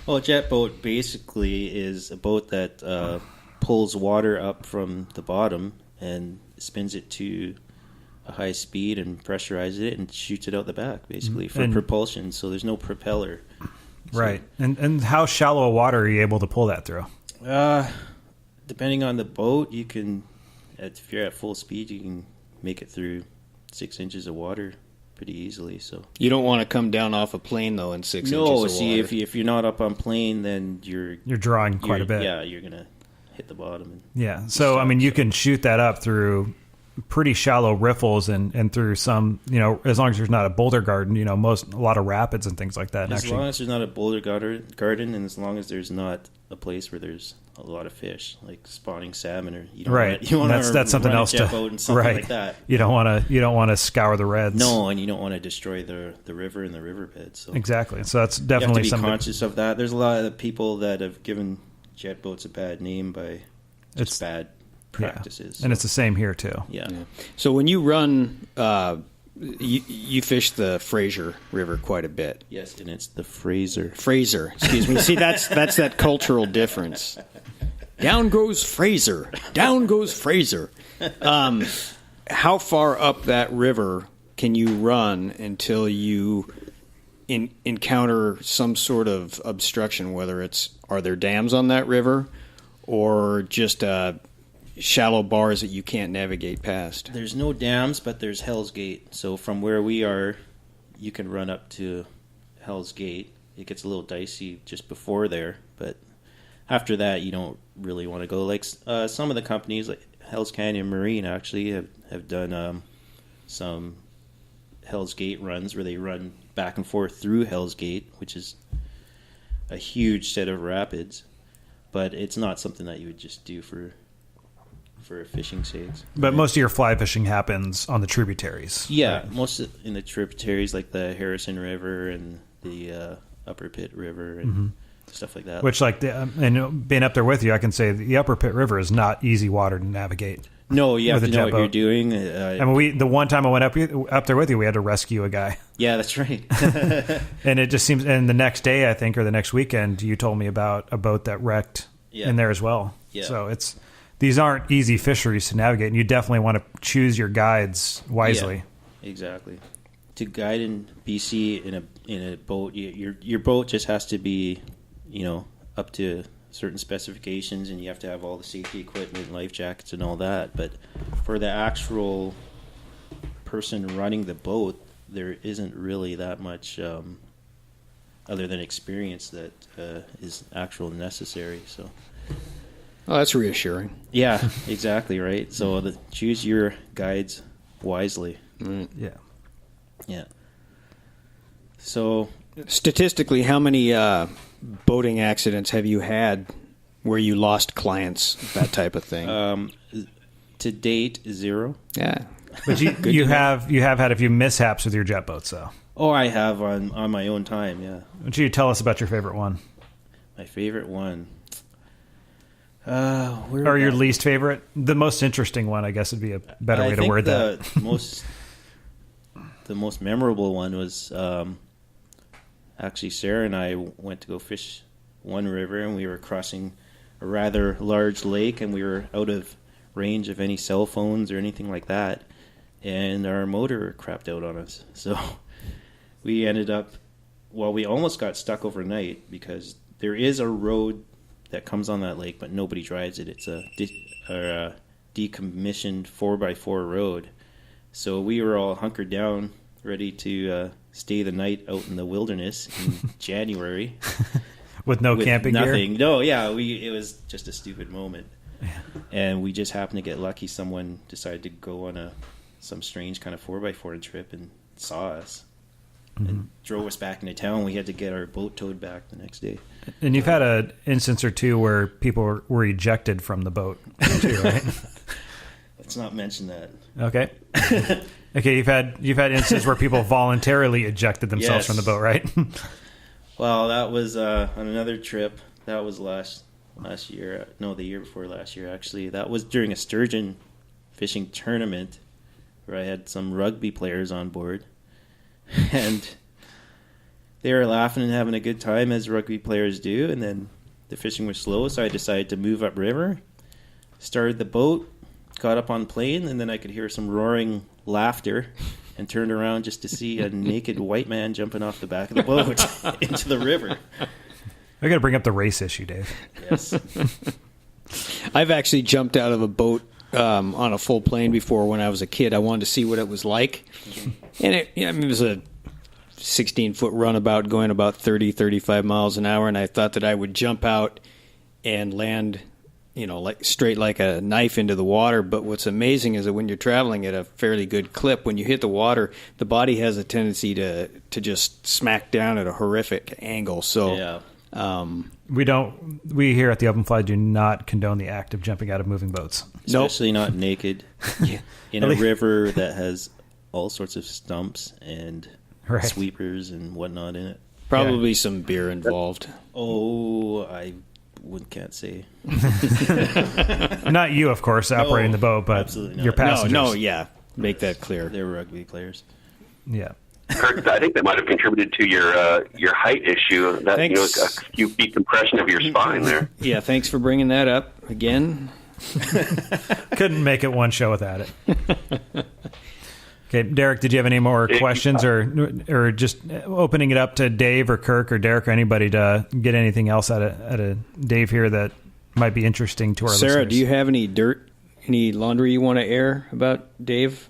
Well, a jet boat basically is a boat that pulls water up from the bottom and spins it to a high speed and pressurizes it and shoots it out the back, basically, for propulsion. So there's no propeller. Right. And how shallow a water are you able to pull that through? Depending on the boat, you can, if you're at full speed, you can make it through 6 inches of water pretty easily. So You don't want to come down off a plane, though, in 6 inches of no, water. see, if you're not up on plane, then you're drawing quite a bit. Yeah, you're gonna hit the bottom. And Yeah. So, I mean, you can shoot that up through pretty shallow riffles and through some, as long as there's not a boulder garden, a lot of rapids and things like that. as long as there's not a boulder garden, and as long as there's not a place where there's a lot of fish, like spawning salmon, or you don't right. want you want to that's something run else a jet to boat and something right. like that. You don't want to scour the reds. No, and you don't want to destroy the river and the riverbed. So Exactly. So that's you have definitely to be something. conscious of that. There's a lot of people that have given jet boats a bad name by It's bad practices. And it's the same here too. Yeah. So when you run, you fish the Fraser River quite a bit. Yes, and it's the Fraser. Fraser, excuse me. See, that's that cultural difference. Down goes Fraser. Down goes Fraser. How far up that river can you run until you encounter some sort of obstruction? Whether are there dams on that river, or just shallow bars that you can't navigate past? There's no dams, but there's Hell's Gate. So from where we are, you can run up to Hell's Gate. It gets a little dicey just before there, but after that, you don't really want to go. Like some of the companies, like Hell's Canyon Marine, actually have done some Hell's Gate runs where they run back and forth through Hell's Gate, which is a huge set of rapids. But it's not something that you would just do for fishing sakes. But most of your fly fishing happens on the tributaries. Yeah, right? most in the tributaries like the Harrison River and the Upper Pitt River and stuff like that. Which, and being up there with you, I can say the Upper Pitt River is not easy water to navigate. No, you have with to a know jet what you're boat. doing. I mean, the one time I went up there with you, we had to rescue a guy. Yeah, that's right. And it just seems, and the next day, I think, or the next weekend, you told me about a boat that wrecked in there as well. Yeah. So these aren't easy fisheries to navigate, and you definitely want to choose your guides wisely. Yeah, exactly. To guide in BC in a boat, your boat just has to be, up to certain specifications, and you have to have all the safety equipment, life jackets, and all that. But for the actual person running the boat, there isn't really that much other than experience that is actual necessary. So. Oh, that's reassuring. Yeah, exactly right. So choose your guides wisely. Yeah. Yeah. So Statistically, how many boating accidents have you had where you lost clients, that type of thing? to date, 0. Yeah. But you have had a few mishaps with your jet boats, though. Oh, I have on my own time. Yeah. Why don't you tell us about your favorite one? My favorite one. Or your least favorite? The most interesting one, I guess, would be a better way to word that. The most memorable one was actually Sarah and I went to go fish one river, and we were crossing a rather large lake, and we were out of range of any cell phones or anything like that, and our motor crapped out on us. So we ended up, we almost got stuck overnight because there is a road that comes on that lake, but nobody drives it. It's a decommissioned 4x4 road. So we were all hunkered down, ready to stay the night out in the wilderness in January. With no camping nothing. gear? No, yeah, it was just a stupid moment. And we just happened to get lucky. Someone decided to go on some strange kind of 4x4 trip and saw us. And drove us back into town. We had to get our boat towed back the next day. And you've had an instance or two where people were ejected from the boat, too, right? Let's not mention that. Okay. Okay, you've had instances where people voluntarily ejected themselves from the boat, right? Well, that was on another trip. That was last year. No, the year before last year, actually. That was during a sturgeon fishing tournament where I had some rugby players on board. And they were laughing and having a good time, as rugby players do. And then the fishing was slow, so I decided to move upriver, started the boat, got up on plane, and then I could hear some roaring laughter and turned around just to see a naked white man jumping off the back of the boat into the river. I got to bring up the race issue, Dave. Yes. I've actually jumped out of a boat on a full plane before when I was a kid. I wanted to see what it was like. And it was a 16-foot runabout going about 30, 35 miles an hour, and I thought that I would jump out and land, like straight like a knife into the water. But what's amazing is that when you're traveling at a fairly good clip, when you hit the water, the body has a tendency to just smack down at a horrific angle. So Yeah. We here at the Open Fly do not condone the act of jumping out of moving boats. Especially not naked in a river that has all sorts of stumps and Right. sweepers and whatnot in it. probably some beer involved. Oh, I can't say. Not you, of course, operating the boat, but absolutely not. your passengers. No, yeah. Make that clear. They were rugby players. Yeah. Kirk, I think that might have contributed to your height issue. That Thanks. a few feet compression of your spine there. Yeah, thanks for bringing that up again. Couldn't make it one show without it. Okay, Derek, did you have any more questions or just opening it up to Dave or Kirk or Derek or anybody to get anything else out of Dave here that might be interesting to our listeners? Sarah, do you have any laundry you want to air about Dave?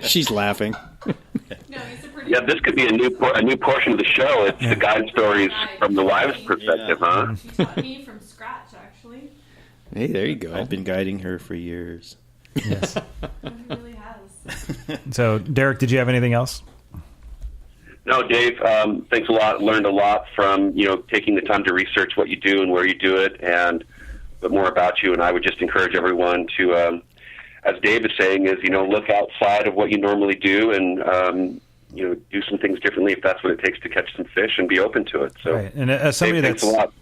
She's laughing. No, he's a pretty. Yeah, this could be a new portion of the show. It's the guide stories from the wives' perspective, huh? He taught me from scratch, actually. Hey, there you go. I've been guiding her for years. Yes. He really has. So, Derek, did you have anything else? No, Dave, thanks a lot. Learned a lot from, taking the time to research what you do and where you do it and a bit more about you. And I would just encourage everyone to, as Dave is saying, look outside of what you normally do and, do some things differently if that's what it takes to catch some fish and be open to it. So, Right. And as somebody Dave, thanks a lot.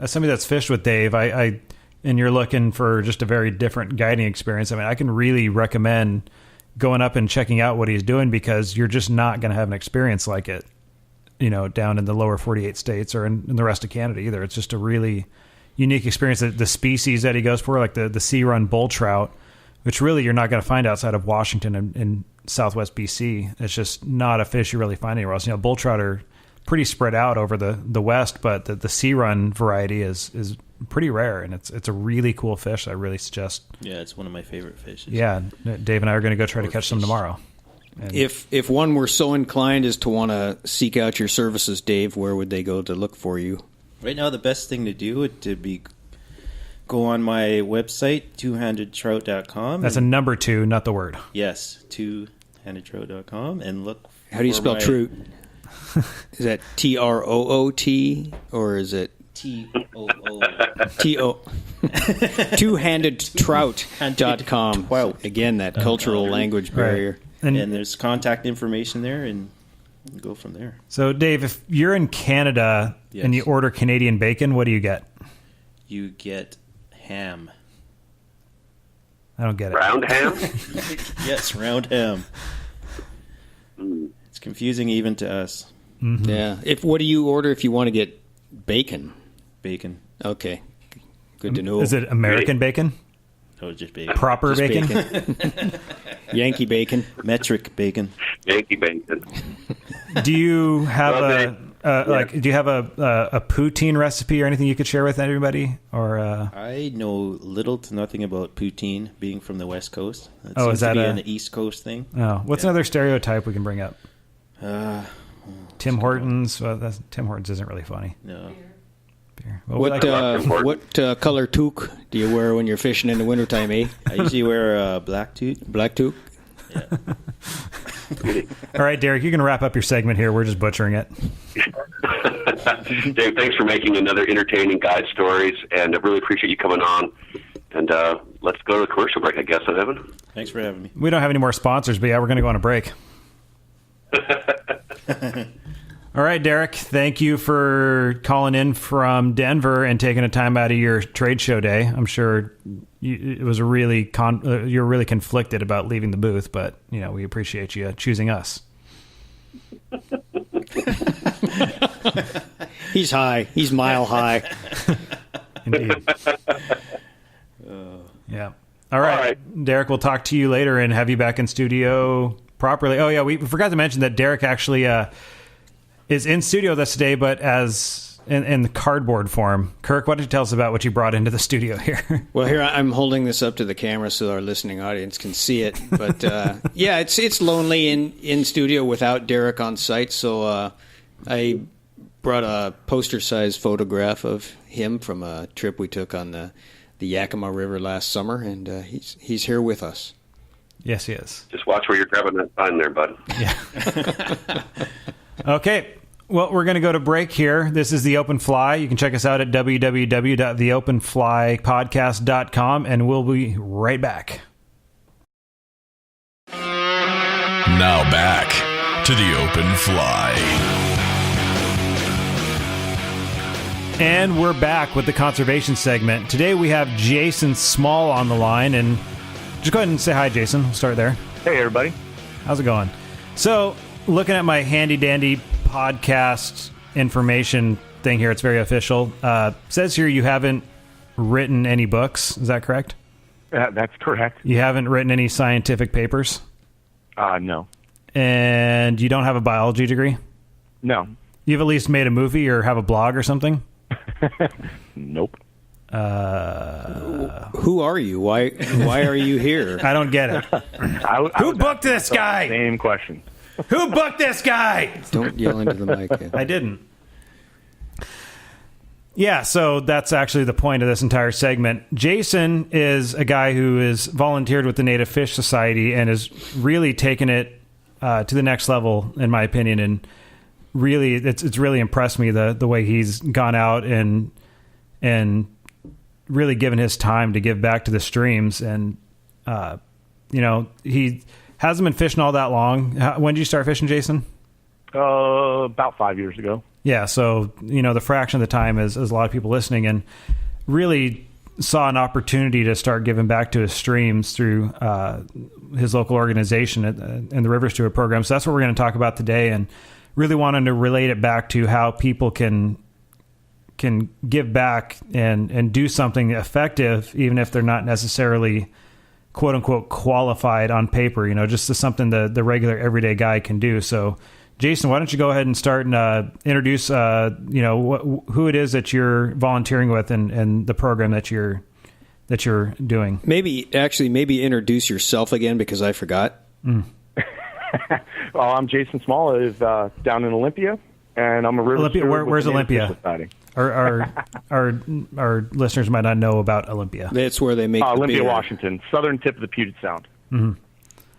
as somebody that's fished with Dave, and you're looking for just a very different guiding experience, I mean, I can really recommend going up and checking out what he's doing because you're just not going to have an experience like it, down in the lower 48 states or in the rest of Canada either. It's just a really unique experience. The species that he goes for, like the sea run bull trout, which really you're not going to find outside of Washington and Southwest BC. It's just not a fish you really find anywhere else. Bull trout are pretty spread out over the West, but the sea run variety is pretty rare, and it's a really cool fish. I really suggest. Yeah, it's one of my favorite fishes. Yeah, Dave and I are going to go try to catch some tomorrow. And If one were so inclined as to want to seek out your services, Dave, where would they go to look for you? Right now, the best thing to do would to be go on my website, twohandedtrout.com. that's a number 2, not the word. Yes, twohandedtrout.com, and look. How do you for spell my trout? Is that TROOT or is it TOO? TO? Twohandedtrout.com. Trout. Again, that cultural language barrier. And, And there's contact information there, and go from there. so, Dave, if you're in Canada Yes. and you order Canadian bacon, what do you get? You get ham. I don't get it. Round ham? Yes, round ham. It's confusing even to us. Yeah. What do you order if you want to get bacon? Bacon. Okay. Good to know. Is it American bacon? Oh, just bacon. Proper Just bacon? Yankee bacon? Metric bacon. Yankee bacon. Do you have Well, do you have a poutine recipe or anything you could share with everybody? Or I know little to nothing about poutine, being from the West Coast. That Oh, seems is that to be a- an East Coast thing? what's another stereotype we can bring up? Uh, Tim Hortons. Well, Tim Hortons isn't really funny. no. Beer. Well, we What like- what color toque do you wear when you're fishing in the wintertime, eh? I usually wear a black toot. Black toque? Yeah. All right, Derek, you can wrap up your segment here. We're just butchering it. Dave, thanks for making another entertaining guide stories, and I really appreciate you coming on. And let's go to the commercial break, I guess, Evan. Thanks for having me. We don't have any more sponsors, but yeah, we're going to go on a break. All right, Derek, thank you for calling in from Denver and taking a time out of your trade show day. I'm sure it was a really you're really conflicted about leaving the booth, but we appreciate you choosing us. He's high. He's mile high. Indeed. Yeah. All right, Derek, we'll talk to you later and have you back in studio properly. Oh, yeah, we forgot to mention that Derek actually is in studio with us today, but as in the cardboard form. Kirk, why don't you tell us about what you brought into the studio here? Well, here I'm holding this up to the camera so our listening audience can see it. But yeah, it's lonely in studio without Derek on site. So I brought a poster-sized photograph of him from a trip we took on the Yakima River last summer, and he's here with us. Yes, he is. Just watch where you're grabbing that sign there, bud. Yeah. Okay. Well, we're going to go to break here. This is The Open Fly. You can check us out at www.theopenflypodcast.com, and we'll be right back. Now back to The Open Fly. And we're back with the conservation segment. Today we have Jason Small on the line, and just go ahead and say hi, Jason. We'll start there. Hey, everybody. How's it going? So, looking at my handy-dandy podcast information thing here, it's very official. Says here you haven't written any books. Is that correct? That's correct. You haven't written any scientific papers? No. And you don't have a biology degree? No. You've at least made a movie or have a blog or something? Nope. Who are you? Why are you here? I don't get it. Who booked this guy? Same question. Who booked this guy? Don't yell into the mic. I didn't. Yeah, so that's actually the point of this entire segment. Jason is a guy who is volunteered with the Native Fish Society and has really taken it to the next level, in my opinion. And really, it's really impressed me the way he's gone out and really given his time to give back to the streams. And he hasn't been fishing all that long. When did you start fishing, Jason? About 5 years ago. Yeah, so, the fraction of the time as a lot of people listening, and really saw an opportunity to start giving back to his streams through his local organization and the River Steward program. So that's what we're going to talk about today, and really wanted to relate it back to how people can give back and do something effective, even if they're not necessarily quote unquote qualified on paper, just as something the regular everyday guy can do. So Jason, why don't you go ahead and start and introduce who it is that you're volunteering with and the program that you're doing. Maybe introduce yourself again, because I forgot. Well, I'm Jason Small. I live down in Olympia, and I'm a river Olympia. steward Where's with the Native Olympia? Fish Society. Our listeners might not know about Olympia. That's where they make the Olympia, beer. Washington, southern tip of the Puget Sound. Mm-hmm.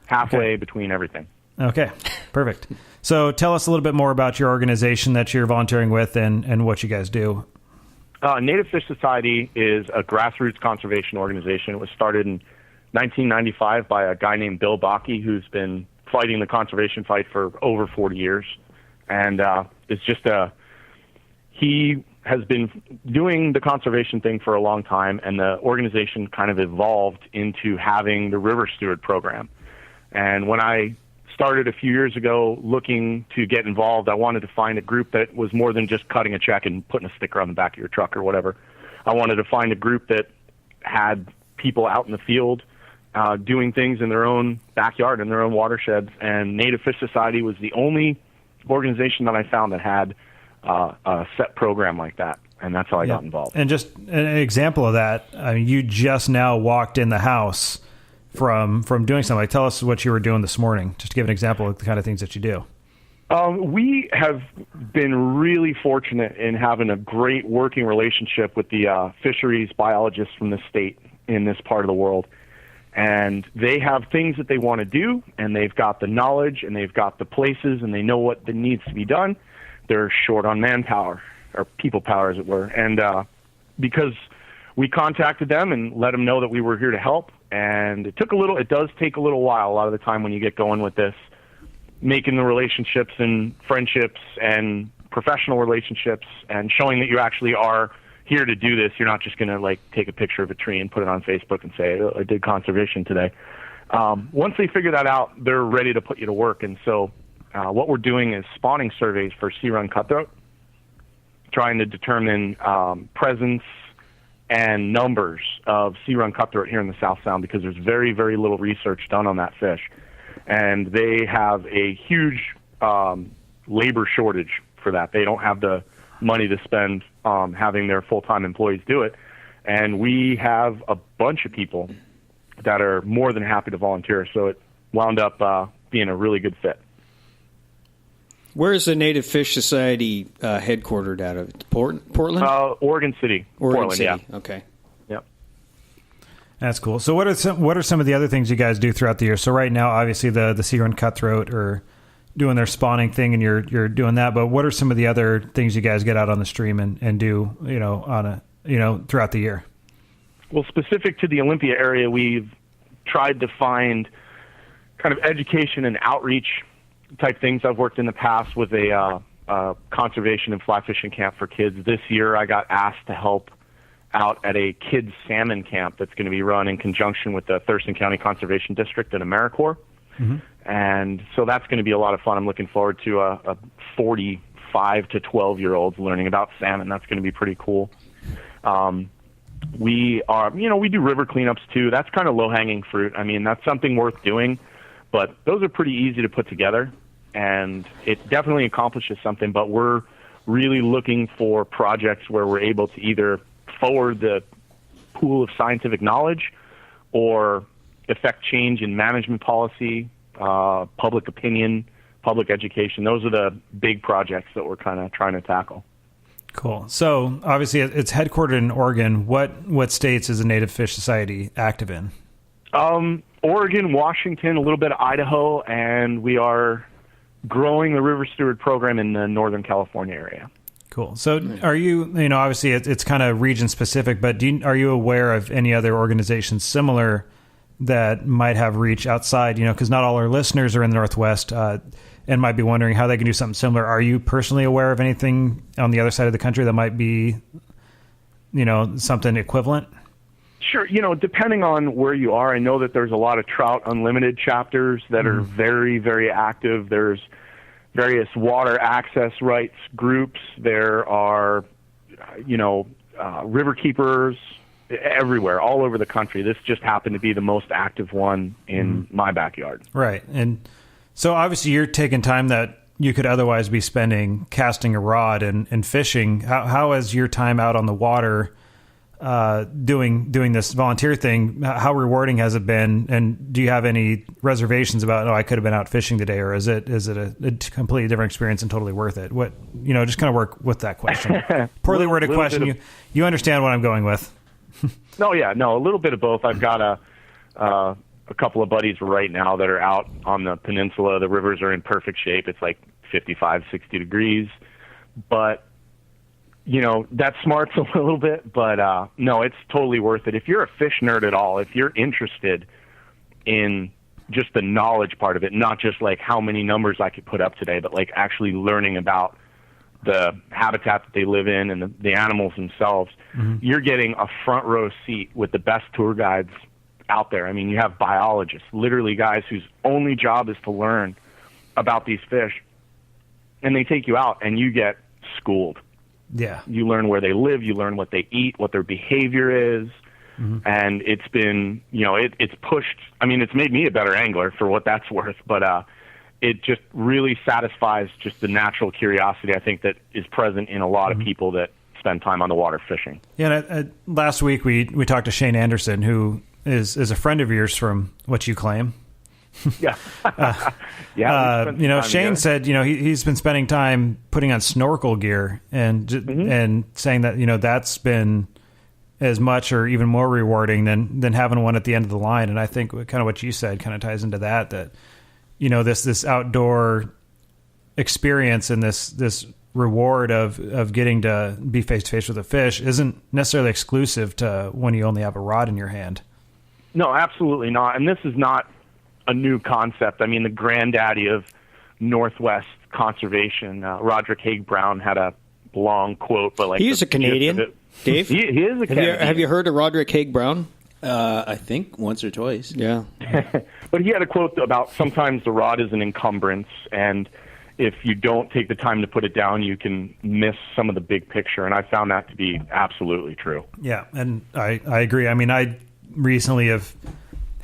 Halfway between everything. Okay, perfect. So tell us a little bit more about your organization that you're volunteering with and what you guys do. Native Fish Society is a grassroots conservation organization. It was started in 1995 by a guy named Bill Bakke, who's been fighting the conservation fight for over 40 years. And it's just he has been doing the conservation thing for a long time, and the organization kind of evolved into having the River Steward program. And when I started a few years ago looking to get involved, I wanted to find a group that was more than just cutting a check and putting a sticker on the back of your truck or whatever. I wanted to find a group that had people out in the field doing things in their own backyard, in their own watersheds, and Native Fish Society was the only organization that I found that had a set program like that, and that's how I got involved. And just an example of that, you just now walked in the house from doing something. Like, tell us what you were doing this morning, just to give an example of the kind of things that you do. We have been really fortunate in having a great working relationship with the fisheries biologists from the state in this part of the world. And they have things that they want to do, and they've got the knowledge, and they've got the places, and they know what needs to be done. They're short on manpower, or people power, as it were. And because we contacted them and let them know that we were here to help, and it does take a little while a lot of the time when you get going with this, making the relationships and friendships and professional relationships and showing that you actually are here to do this. You're not just going to take a picture of a tree and put it on Facebook and say, I did conservation today. Once they figure that out, they're ready to put you to work. And so what we're doing is spawning surveys for sea-run cutthroat, trying to determine presence and numbers of sea-run cutthroat here in the South Sound, because there's very, very little research done on that fish. and they have a huge labor shortage for that. They don't have the money to spend having their full-time employees do it, and we have a bunch of people that are more than happy to volunteer, so it wound up being a really good fit. Where is the Native Fish Society headquartered out of? Portland? Oregon City. Oregon Portland, City. yeah. Okay. Yep. That's cool. So what are some of the other things you guys do throughout the year? So right now, obviously the Sea and Cutthroat are doing their spawning thing, and you're doing that. But what are some of the other things you guys get out on the stream and do, throughout the year? Well, specific to the Olympia area, we've tried to find kind of education and outreach type things. I've worked in the past with a conservation and fly fishing camp for kids. This year I got asked to help out at a kids salmon camp that's going to be run in conjunction with the Thurston County Conservation District and AmeriCorps. Mm-hmm. And so that's going to be a lot of fun. I'm looking forward to a 45 to 12-year-olds learning about salmon. That's going to be pretty cool. We do river cleanups too. That's kind of low-hanging fruit. I mean, that's something worth doing, but those are pretty easy to put together, and it definitely accomplishes something. But we're really looking for projects where we're able to either forward the pool of scientific knowledge or affect change in management policy, public opinion, public education. Those are the big projects that we're kind of trying to tackle. Cool. So obviously it's headquartered in Oregon. What states is the Native Fish Society active in? Oregon, Washington, a little bit of Idaho, and we are growing the River Steward program in the Northern California area. Cool. So are you obviously it's kind of region specific, but are you aware of any other organizations similar that might have reach outside, because not all our listeners are in the Northwest and might be wondering how they can do something similar. Are you personally aware of anything on the other side of the country that might be, something equivalent? Sure. Depending on where you are, I know that there's a lot of Trout Unlimited chapters that are very, very active. There's various water access rights groups. There are, river keepers everywhere, all over the country. This just happened to be the most active one in my backyard. Right. And so obviously you're taking time that you could otherwise be spending casting a rod and fishing. How has your time out on the water doing this volunteer thing, how rewarding has it been? And do you have any reservations about, I could have been out fishing today, or is it a completely different experience and totally worth it? What, just kind of work with that question. Poorly worded question. You understand what I'm going with. No, a little bit of both. I've got a couple of buddies right now that are out on the peninsula. The rivers are in perfect shape. It's like 55, 60 degrees. But, that smarts a little bit. But, no, it's totally worth it. If you're a fish nerd at all, if you're interested in just the knowledge part of it, not just like how many numbers I could put up today, but like actually learning about the habitat that they live in and the animals themselves, you're getting a front row seat with the best tour guides out there. I mean, you have biologists, literally guys whose only job is to learn about these fish, and they take you out and you get schooled. Yeah. You learn where they live, you learn what they eat, what their behavior is, and it's been, it's pushed. I mean, it's made me a better angler for what that's worth, but it just really satisfies just the natural curiosity, I think, that is present in a lot of people that spend time on the water fishing. Yeah. And last week we talked to Shane Anderson, who is a friend of yours from what you claim. Yeah. Shane said, he's been spending time putting on snorkel gear and saying that, that's been as much or even more rewarding than having one at the end of the line. And I think kind of what you said kind of ties into that, this outdoor experience and this reward of getting to be face to face with a fish isn't necessarily exclusive to when you only have a rod in your hand. No, absolutely not. And this is not a new concept. I mean, the granddaddy of Northwest conservation, Roderick Haig Brown, had a long quote, but he's a Canadian. Dave, he is a Canadian. Have you heard of Roderick Haig Brown? I think once or twice. Yeah. But he had a quote about sometimes the rod is an encumbrance, and if you don't take the time to put it down, you can miss some of the big picture. And I found that to be absolutely true. Yeah, and I agree. I mean, I recently have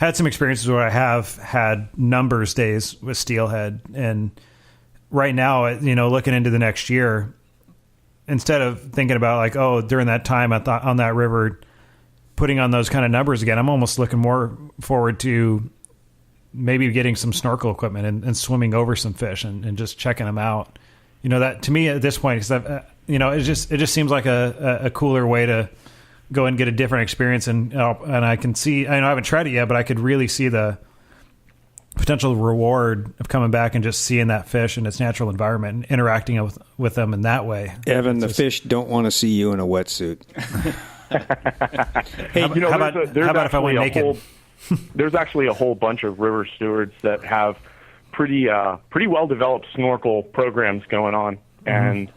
had some experiences where I have had numbers days with steelhead, and right now, looking into the next year, instead of thinking about like, oh, during that time I thought on that river, putting on those kind of numbers again, I'm almost looking more forward to maybe getting some snorkel equipment and swimming over some fish and just checking them out. That to me at this point, because it just seems like a cooler way to go and get a different experience, and I can see, I haven't tried it yet, but I could really see the potential reward of coming back and just seeing that fish in its natural environment and interacting with them in that way. Evan, the fish don't want to see you in a wetsuit. Hey, how about if I went naked? There's actually a whole bunch of river stewards that have pretty well developed snorkel programs going on, and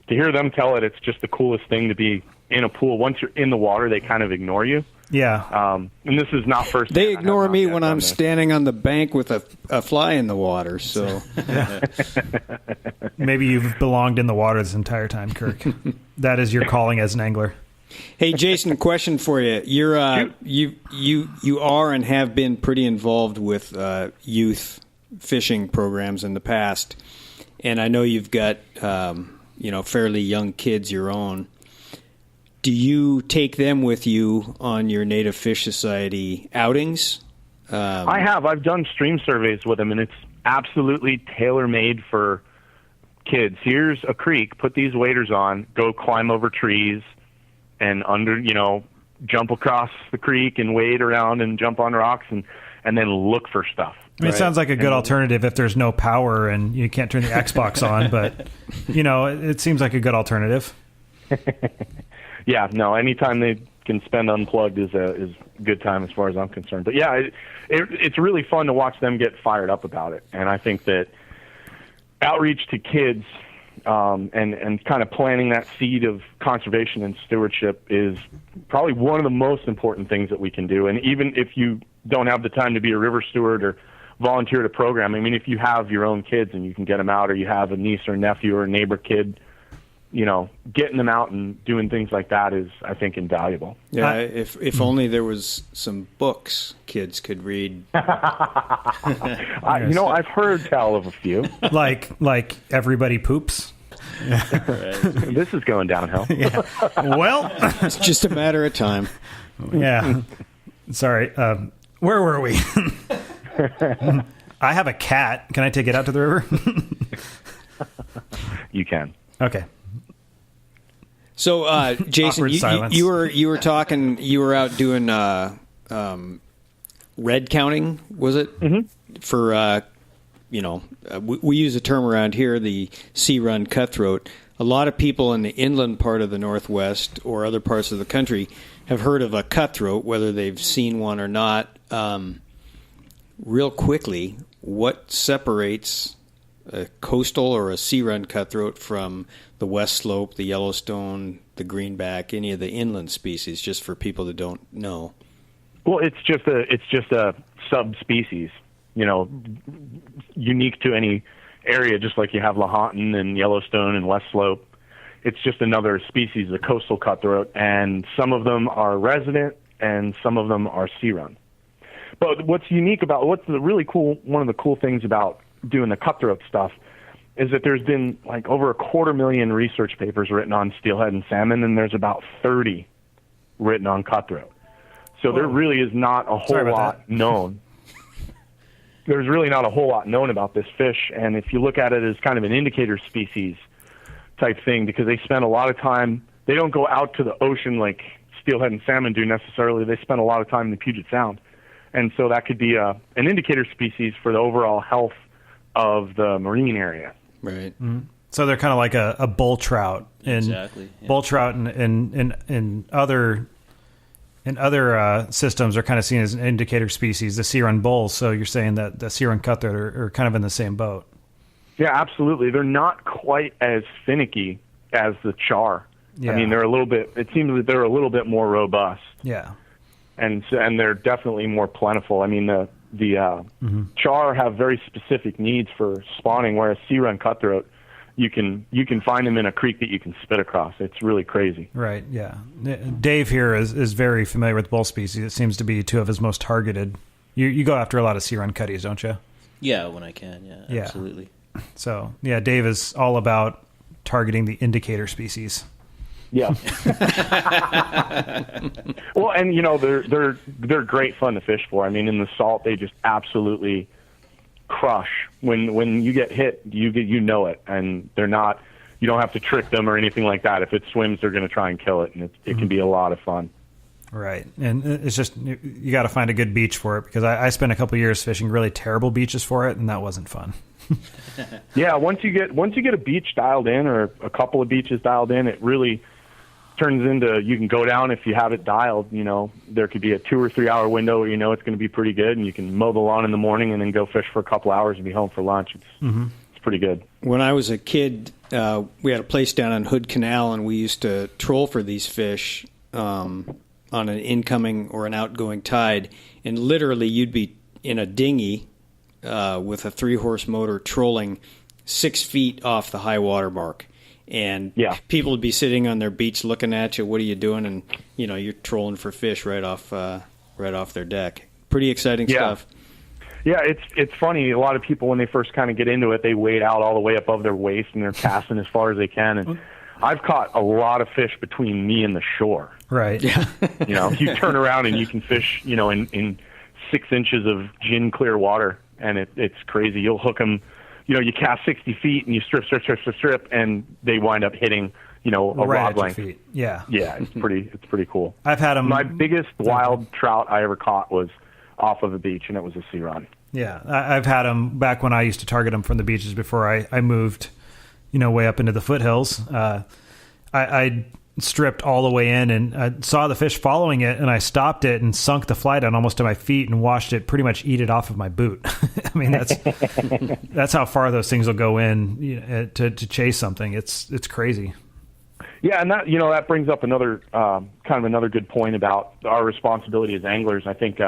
to hear them tell it, it's just the coolest thing to be in a pool. Once you're in the water, they kind of ignore you. Yeah. And this is not first. They ignore me when I'm standing on the bank with a fly in the water. So maybe you've belonged in the water this entire time, Kirk. That is your calling as an angler. Hey, Jason, question for you. You are and have been pretty involved with youth fishing programs in the past, and I know you've got fairly young kids your own. Do you take them with you on your Native Fish Society outings? I have. I've done stream surveys with them, and it's absolutely tailor-made for kids. Here's a creek. Put these waders on. Go climb over trees and jump across the creek and wade around and jump on rocks and then look for stuff. It sounds like a good alternative if there's no power and you can't turn the Xbox on, but, it seems like a good alternative. Yeah, no, anytime they can spend unplugged is a good time as far as I'm concerned. But, yeah, it's really fun to watch them get fired up about it. And I think that outreach to kids and kind of planting that seed of conservation and stewardship is probably one of the most important things that we can do. And even if you don't have the time to be a river steward or volunteer at a program, I mean, if you have your own kids and you can get them out, or you have a niece or nephew or a neighbor kid, getting them out and doing things like that is, I think, invaluable. Yeah, if only there was some books kids could read. I've heard tell of a few. Like Everybody Poops. This is going downhill. Yeah. Well, it's just a matter of time. Yeah. Sorry. Where were we? I have a cat. Can I take it out to the river? You can. Okay. So, Jason, you were talking. You were out doing red counting, was it? Mm-hmm. For we use a term around here, the sea run cutthroat. A lot of people in the inland part of the Northwest or other parts of the country have heard of a cutthroat, whether they've seen one or not. Real quickly, what separates a coastal or a sea run cutthroat from the West Slope, the Yellowstone, the Greenback, any of the inland species, just for people that don't know? Well, it's just a subspecies, unique to any area, just like you have Lahontan and Yellowstone and West Slope. It's just another species, the coastal cutthroat, and some of them are resident and some of them are sea run. But what's the really cool, one of the cool things about doing the cutthroat stuff is that there's been like over 250,000 research papers written on steelhead and salmon, and there's about 30 written on cutthroat. So there really is not a whole lot known. There's really not a whole lot known about this fish, and if you look at it as kind of an indicator species type thing, because they spend a lot of time, they don't go out to the ocean like steelhead and salmon do necessarily. They spend a lot of time in the Puget Sound. And so that could be an indicator species for the overall health of the marine area. Right. Mm-hmm. So they're kind of like a bull trout. Exactly. Yeah. Bull trout in other systems are kind of seen as an indicator species, the sea run bulls. So you're saying that the sea run cutthroat are kind of in the same boat. Yeah, absolutely. They're not quite as finicky as the char. Yeah. I mean, it seems that they're a little bit more robust. Yeah. And they're definitely more plentiful. I mean, the char have very specific needs for spawning, whereas sea run cutthroat, you can find them in a creek that you can spit across. It's really crazy. Right. Yeah. Dave here is very familiar with bull species. It seems to be two of his most targeted You go after a lot of sea run cutties, don't you? Yeah, when I can. Yeah, Yeah. absolutely. So yeah, Dave is all about targeting the indicator species. Yeah. Well, and they're great fun to fish for. I mean, in the salt, they just absolutely crush. When you get hit, you know it, and they're not. You don't have to trick them or anything like that. If it swims, they're going to try and kill it, and it can be a lot of fun. Right, and it's just you got to find a good beach for it, because I spent a couple of years fishing really terrible beaches for it, and that wasn't fun. Yeah, once you get a beach dialed in, or a couple of beaches dialed in, it really turns into, you can go down if you have it dialed. There could be a 2 or 3 hour window where it's going to be pretty good, and you can mow the lawn in the morning and then go fish for a couple hours and be home for lunch. It's pretty good. When I was a kid, we had a place down on Hood Canal, and we used to troll for these fish on an incoming or an outgoing tide. And literally, you'd be in a dinghy with a 3-horse motor trolling 6 feet off the high water mark. And people would be sitting on their beach looking at you. What are you doing? And you're trolling for fish right off their deck. Pretty exciting stuff. Yeah, it's funny. A lot of people, when they first kind of get into it, they wade out all the way above their waist and they're casting as far as they can. And I've caught a lot of fish between me and the shore. Right. Yeah. You turn around and you can fish, in 6 inches of gin clear water, and it's crazy. You'll hook them. You cast 60 feet and you strip, and they wind up hitting, a rod length. Feet. Yeah. Yeah, it's pretty cool. I've had them. My biggest wild trout I ever caught was off of a beach, and it was a sea run. Yeah, I've had them back when I used to target them from the beaches before I moved, way up into the foothills. I stripped all the way in, and I saw the fish following it, and I stopped it and sunk the fly down almost to my feet and watched it pretty much eat it off of my boot. I mean, that's how far those things will go in to chase something. It's crazy. Yeah, and that brings up another another good point about our responsibility as anglers. I think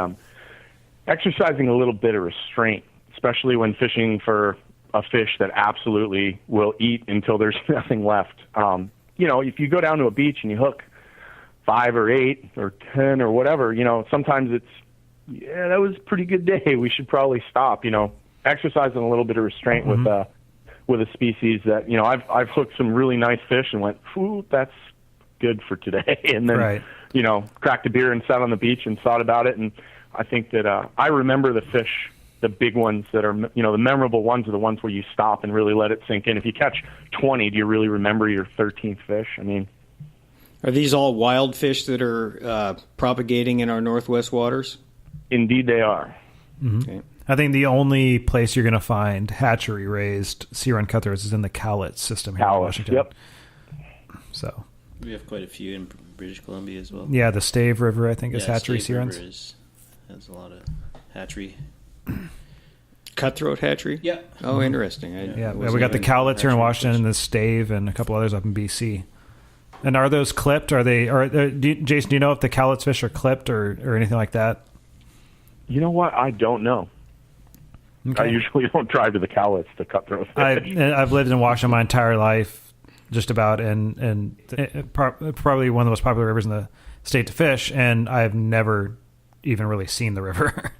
exercising a little bit of restraint, especially when fishing for a fish that absolutely will eat until there's nothing left. If you go down to a beach and you hook 5 or 8 or 10 or whatever, sometimes that was a pretty good day. We should probably stop. Exercising a little bit of restraint with a species that I've hooked some really nice fish and went, "Ooh, that's good for today," and then cracked a beer and sat on the beach and thought about it. And I think that I remember the fish. The big ones that are, the memorable ones are the ones where you stop and really let it sink in. If you catch 20, do you really remember your 13th fish? I mean, are these all wild fish that are propagating in our northwest waters? Indeed, they are. Mm-hmm. Okay. I think the only place you're going to find hatchery-raised sea run cutthroats is in the Cowlitz system here in Washington. Yep. So we have quite a few in British Columbia as well. Yeah, the Stave River, I think, is hatchery sea runs. Has a lot of hatchery. Cutthroat hatchery? Yeah. Oh, interesting. We got the Cowlitz here in Washington, and the Stave, and a couple others up in BC. And are those clipped? Jason, do you know if the Cowlitz fish are clipped or anything like that? You know what? I don't know. Okay. I usually don't drive to the Cowlitz to cutthroat fish. I've lived in Washington my entire life, just about, and probably one of the most popular rivers in the state to fish, and I've never even really seen the river.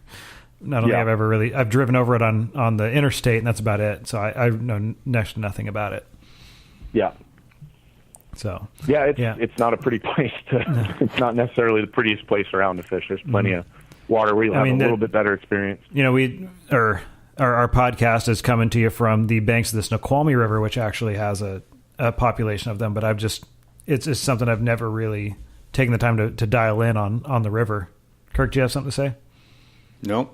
Not only I've driven over it on the interstate, and that's about it. So I know next to nothing about it. Yeah. So it's not a pretty place it's not necessarily the prettiest place around to fish. There's plenty of water where you'll have a little bit better experience. Our podcast is coming to you from the banks of the Snoqualmie River, which actually has a population of them. But it's something I've never really taken the time to dial in on the river. Kirk, do you have something to say? No.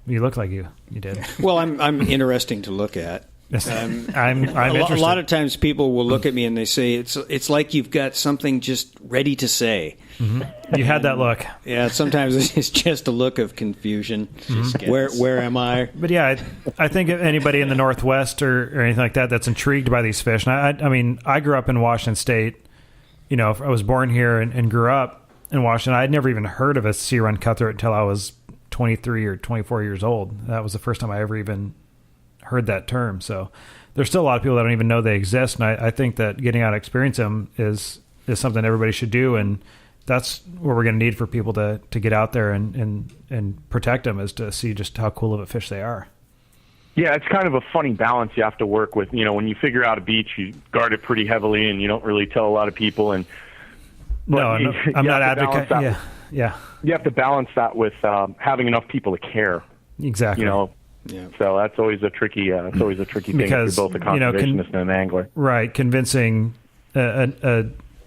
You look like you did. Well, I'm interesting to look at. I'm interested. A lot of times people will look at me and they say it's like you've got something just ready to say. Mm-hmm. You had that look. Yeah, sometimes it's just a look of confusion. Mm-hmm. Where am I? But yeah, I think if anybody in the Northwest or anything like that's intrigued by these fish. And I mean, I grew up in Washington State. I was born here and grew up in Washington. I'd never even heard of a sea run cutthroat until I was 23 or 24 years old. That was the first time I ever even heard that term. So there's still a lot of people that don't even know they exist. And I think that getting out and experiencing them is something everybody should do. And that's what we're going to need for people to get out there and protect them, is to see just how cool of a fish they are. Yeah, it's kind of a funny balance you have to work with. When you figure out a beach, you guard it pretty heavily, and you don't really tell a lot of people. I'm not advocating. Yeah. You have to balance that with having enough people to care. Exactly. Yeah. So that's always a tricky. It's always a tricky thing because, if you're both a conservationist and an angler. Right, convincing a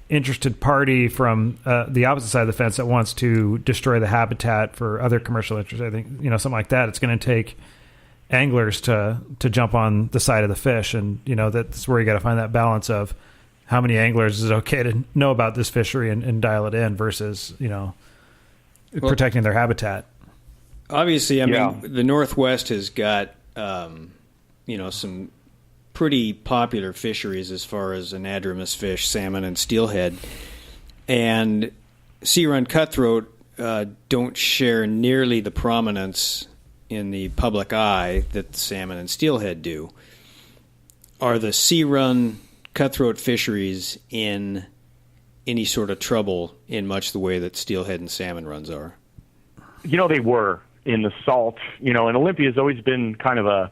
interested party from the opposite side of the fence that wants to destroy the habitat for other commercial interests. I think something like that. It's going to take anglers to jump on the side of the fish, and that's where you got to find that balance of how many anglers is it okay to know about this fishery and dial it in versus protecting their habitat. Obviously, I mean, the Northwest has got some pretty popular fisheries as far as anadromous fish, salmon and steelhead, and sea run cutthroat don't share nearly the prominence in the public eye that the salmon and steelhead do. Are the sea run cutthroat fisheries in any sort of trouble in much the way that steelhead and salmon runs are? They were in the salt, and Olympia has always been kind of a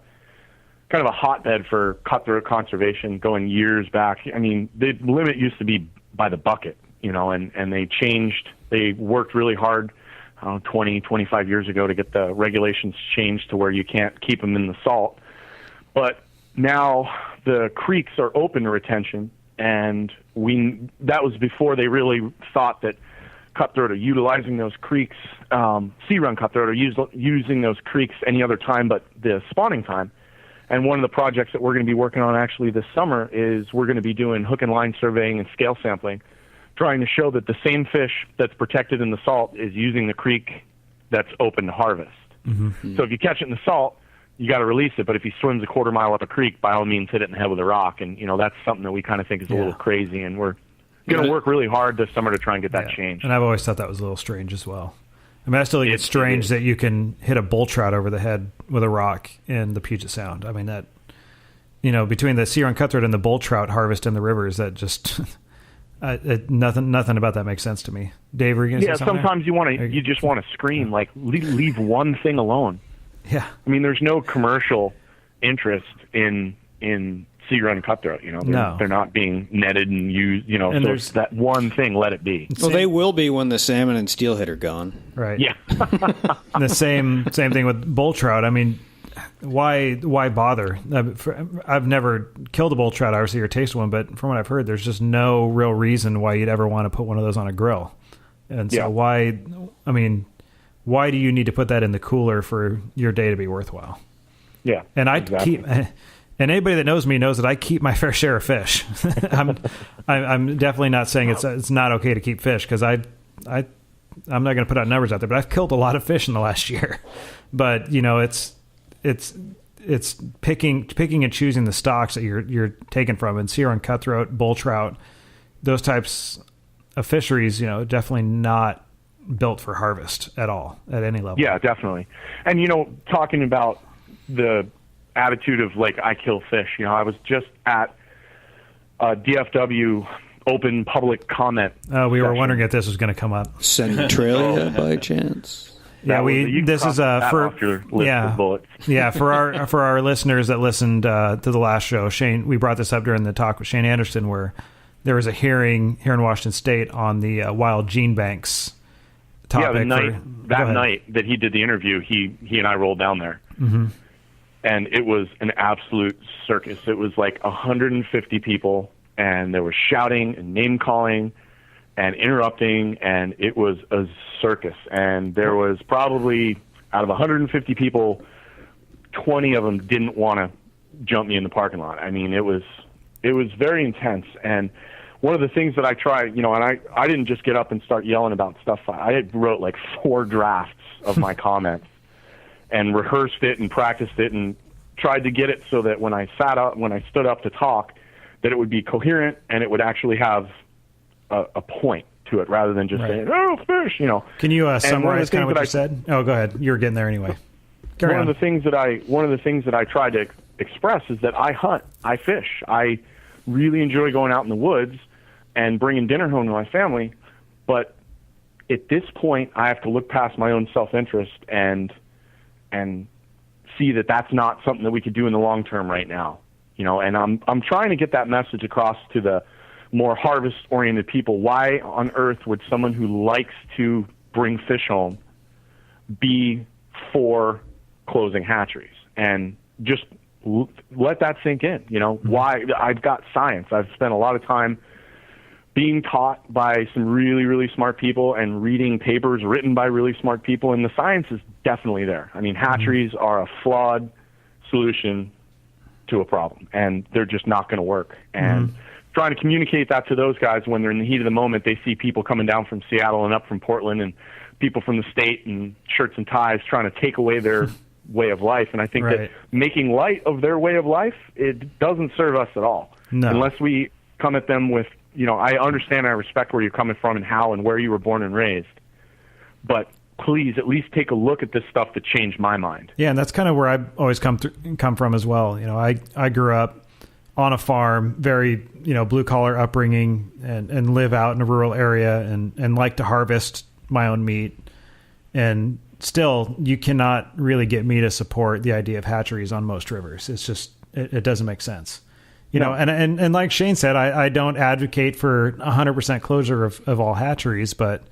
hotbed for cutthroat conservation going years back. I mean, the limit used to be by the bucket, and they worked really hard 20, 25 years ago to get the regulations changed to where you can't keep them in the salt. But now the creeks are open to retention, and that was before they really thought that cutthroat are utilizing those creeks, sea run cutthroat are using those creeks any other time but the spawning time. And one of the projects that we're going to be working on actually this summer is we're going to be doing hook and line surveying and scale sampling, trying to show that the same fish that's protected in the salt is using the creek that's open to harvest. Mm-hmm. So if you catch it in the salt, you got to release it. But if he swims a quarter mile up a creek, by all means hit it in the head with a rock. And, that's something that we kind of think is a little crazy. And we're going to work really hard this summer to try and get that changed. And I've always thought that was a little strange as well. I mean, I still think it's strange that you can hit a bull trout over the head with a rock in the Puget Sound. I mean, that, between the sea run cutthroat and the bull trout harvest in the rivers, that just nothing about that makes sense to me. Dave, were you going to say something? Sometimes you just want to scream, like, leave one thing alone. Yeah. I mean, there's no commercial interest in sea run cutthroat. They're not being netted and used. And so it's that one thing. Let it be. Well, they will be when the salmon and steelhead are gone. Right. Yeah. And the same thing with bull trout. I mean, why bother? I've never killed a bull trout, obviously, or tasted one, but from what I've heard, there's just no real reason why you'd ever want to put one of those on a grill. And so why do you need to put that in the cooler for your day to be worthwhile? Yeah. And and anybody that knows me knows that I keep my fair share of fish. I'm definitely not saying it's not okay to keep fish, because I'm not going to put out numbers out there, but I've killed a lot of fish in the last year. But it's picking and choosing the stocks that you're taking from. And sea run cutthroat, bull trout, those types of fisheries, definitely not built for harvest at all at any level. Yeah, definitely. And talking about the attitude of like, I kill fish, I was just at DFW open public comment. We were wondering if this was going to come up. Centralia by chance? Yeah, for our listeners that listened to the last show, Shane, we brought this up during the talk with Shane Anderson, where there was a hearing here in Washington State on the wild gene banks topic. Yeah, that night that he did the interview, he and I rolled down there. Mm-hmm. And it was an absolute circus. It was like 150 people, and there was shouting and name-calling and interrupting, and it was a circus. And there was probably, out of 150 people, 20 of them didn't want to jump me in the parking lot. I mean, it was very intense. And one of the things that I tried, and I didn't just get up and start yelling about stuff. I wrote like 4 drafts of my comments and rehearsed it and practiced it and tried to get it so that when I stood up to talk, that it would be coherent and it would actually have a point to it rather than just saying, "Oh, fish," Can you summarize kind of what you said? Oh, go ahead. You were getting there anyway. One of the things that I tried to express is that I hunt, I fish, I really enjoy going out in the woods and bringing dinner home to my family, but at this point, I have to look past my own self-interest and see that that's not something that we could do in the long term right now. And I'm trying to get that message across to the more harvest-oriented people. Why on earth would someone who likes to bring fish home be for closing hatcheries? And just let that sink in. Why? I've got science. I've spent a lot of time being taught by some really, really smart people and reading papers written by really smart people, and the science is definitely there. I mean, hatcheries are a flawed solution to a problem, and they're just not going to work. And trying to communicate that to those guys when they're in the heat of the moment, they see people coming down from Seattle and up from Portland and people from the state in shirts and ties trying to take away their way of life. And I think that making light of their way of life, it doesn't serve us at all. No. Unless we come at them with, I understand, I respect where you're coming from and how and where you were born and raised, but please at least take a look at this stuff that changed my mind. Yeah, and that's kind of where I always come from as well. I grew up on a farm, very, blue collar upbringing, and live out in a rural area and like to harvest my own meat. And still, you cannot really get me to support the idea of hatcheries on most rivers. It's just, it doesn't make sense. And like Shane said, I don't advocate for 100% closure of all hatcheries, but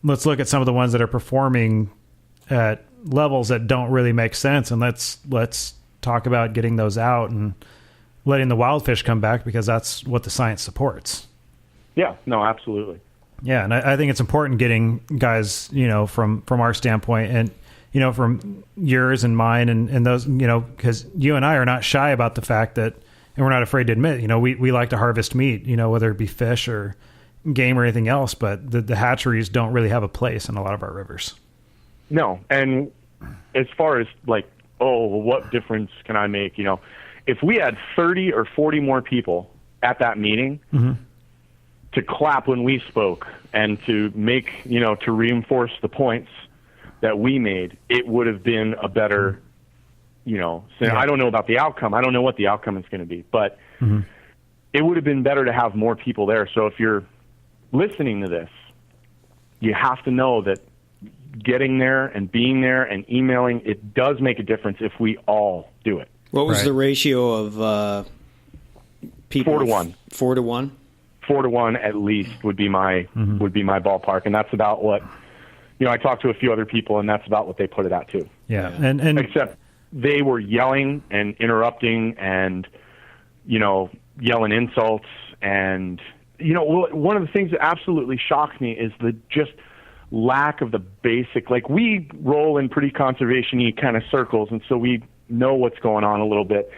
let's look at some of the ones that are performing at levels that don't really make sense, and let's talk about getting those out and letting the wild fish come back, because that's what the science supports. Yeah, no, absolutely. Yeah, and I think it's important getting guys, from our standpoint and, from yours and mine and those, because you and I are not shy about the fact that, and we're not afraid to admit, we like to harvest meat, whether it be fish or game or anything else, but the hatcheries don't really have a place in a lot of our rivers. No, and as far as what difference can I make? If we had 30 or 40 more people at that meeting to clap when we spoke and to make, to reinforce the points that we made, it would have been a better, I don't know about the outcome. I don't know what the outcome is going to be, but it would have been better to have more people there. So if you're listening to this, you have to know that getting there and being there and emailing, it does make a difference if we all do it. What was the ratio of people? 4 to 1. 4 to 1? 4 to 1 at least would be my ballpark, and that's about what I talked to a few other people, and that's about what they put it at too. Yeah, and except they were yelling and interrupting and yelling insults, and one of the things that absolutely shocked me is the just lack of the basic. We roll in pretty conservation-y kind of circles, and so we know what's going on a little bit.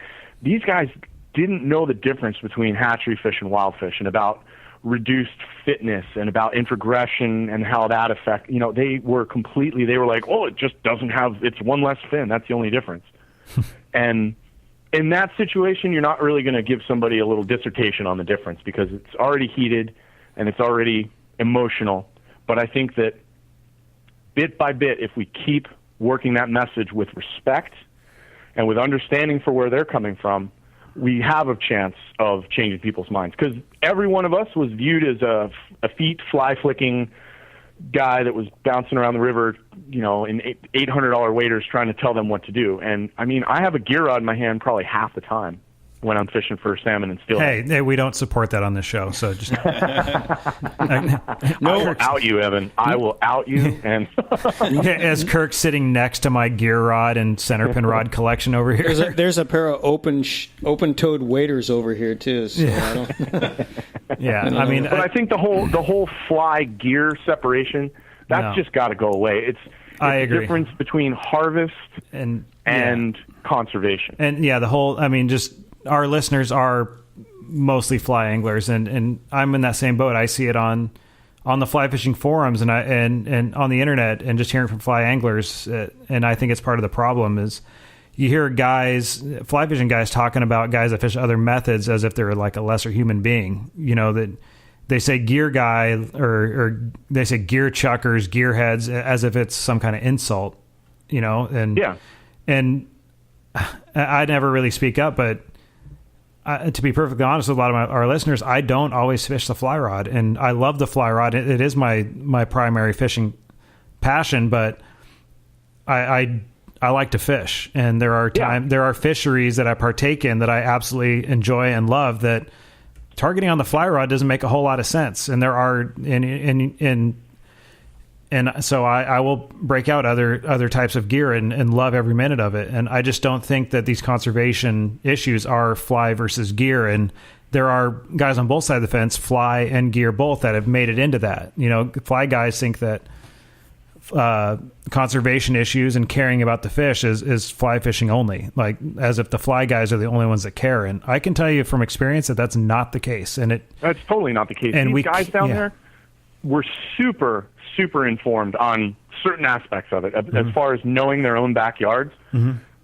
These guys didn't know the difference between hatchery fish and wild fish, and about reduced fitness and about introgression and how that affect. They were like, oh, it just doesn't have, it's one less fin. That's the only difference. And in that situation, you're not really going to give somebody a little dissertation on the difference, because it's already heated and it's already emotional. But I think that bit by bit, if we keep working that message with respect and with understanding for where they're coming from, we have a chance of changing people's minds. Because every one of us was viewed as a effete, fly-flicking guy that was bouncing around the river, in $800 waders trying to tell them what to do. And, I have a gear rod in my hand probably half the time when I'm fishing for salmon and steelhead. Hey, we don't support that on this show, so just... I will out you, Evan. I will out you. And as Kirk's sitting next to my gear rod and center pin rod collection over here. There's a pair of open-toed waders over here, too. So yeah. But I think the whole fly gear separation, that's just got to go away. It's I agree. The difference between harvest and conservation. And the whole, just our listeners are mostly fly anglers, and I'm in that same boat. I see it on the fly fishing forums and on the internet, and just hearing from fly anglers. And I think it's part of the problem is you hear fly fishing guys talking about guys that fish other methods as if they're like a lesser human being, that they say gear guy or they say gear chuckers, gearheads, as if it's some kind of insult, and I never really speak up, but to be perfectly honest with a lot of our listeners, I don't always fish the fly rod, and I love the fly rod. It is my primary fishing passion, but I like to fish, and there are fisheries that I partake in that I absolutely enjoy and love, that targeting on the fly rod doesn't make a whole lot of sense. And there are and so I will break out other types of gear and love every minute of it. And I just don't think that these conservation issues are fly versus gear. And there are guys on both sides of the fence, fly and gear both, that have made it into that. You know, fly guys think that conservation issues and caring about the fish is fly fishing only, like as if the fly guys are the only ones that care. And I can tell you from experience that that's not the case. And that's totally not the case. And these guys down there were super informed on certain aspects of it. As far as knowing their own backyards,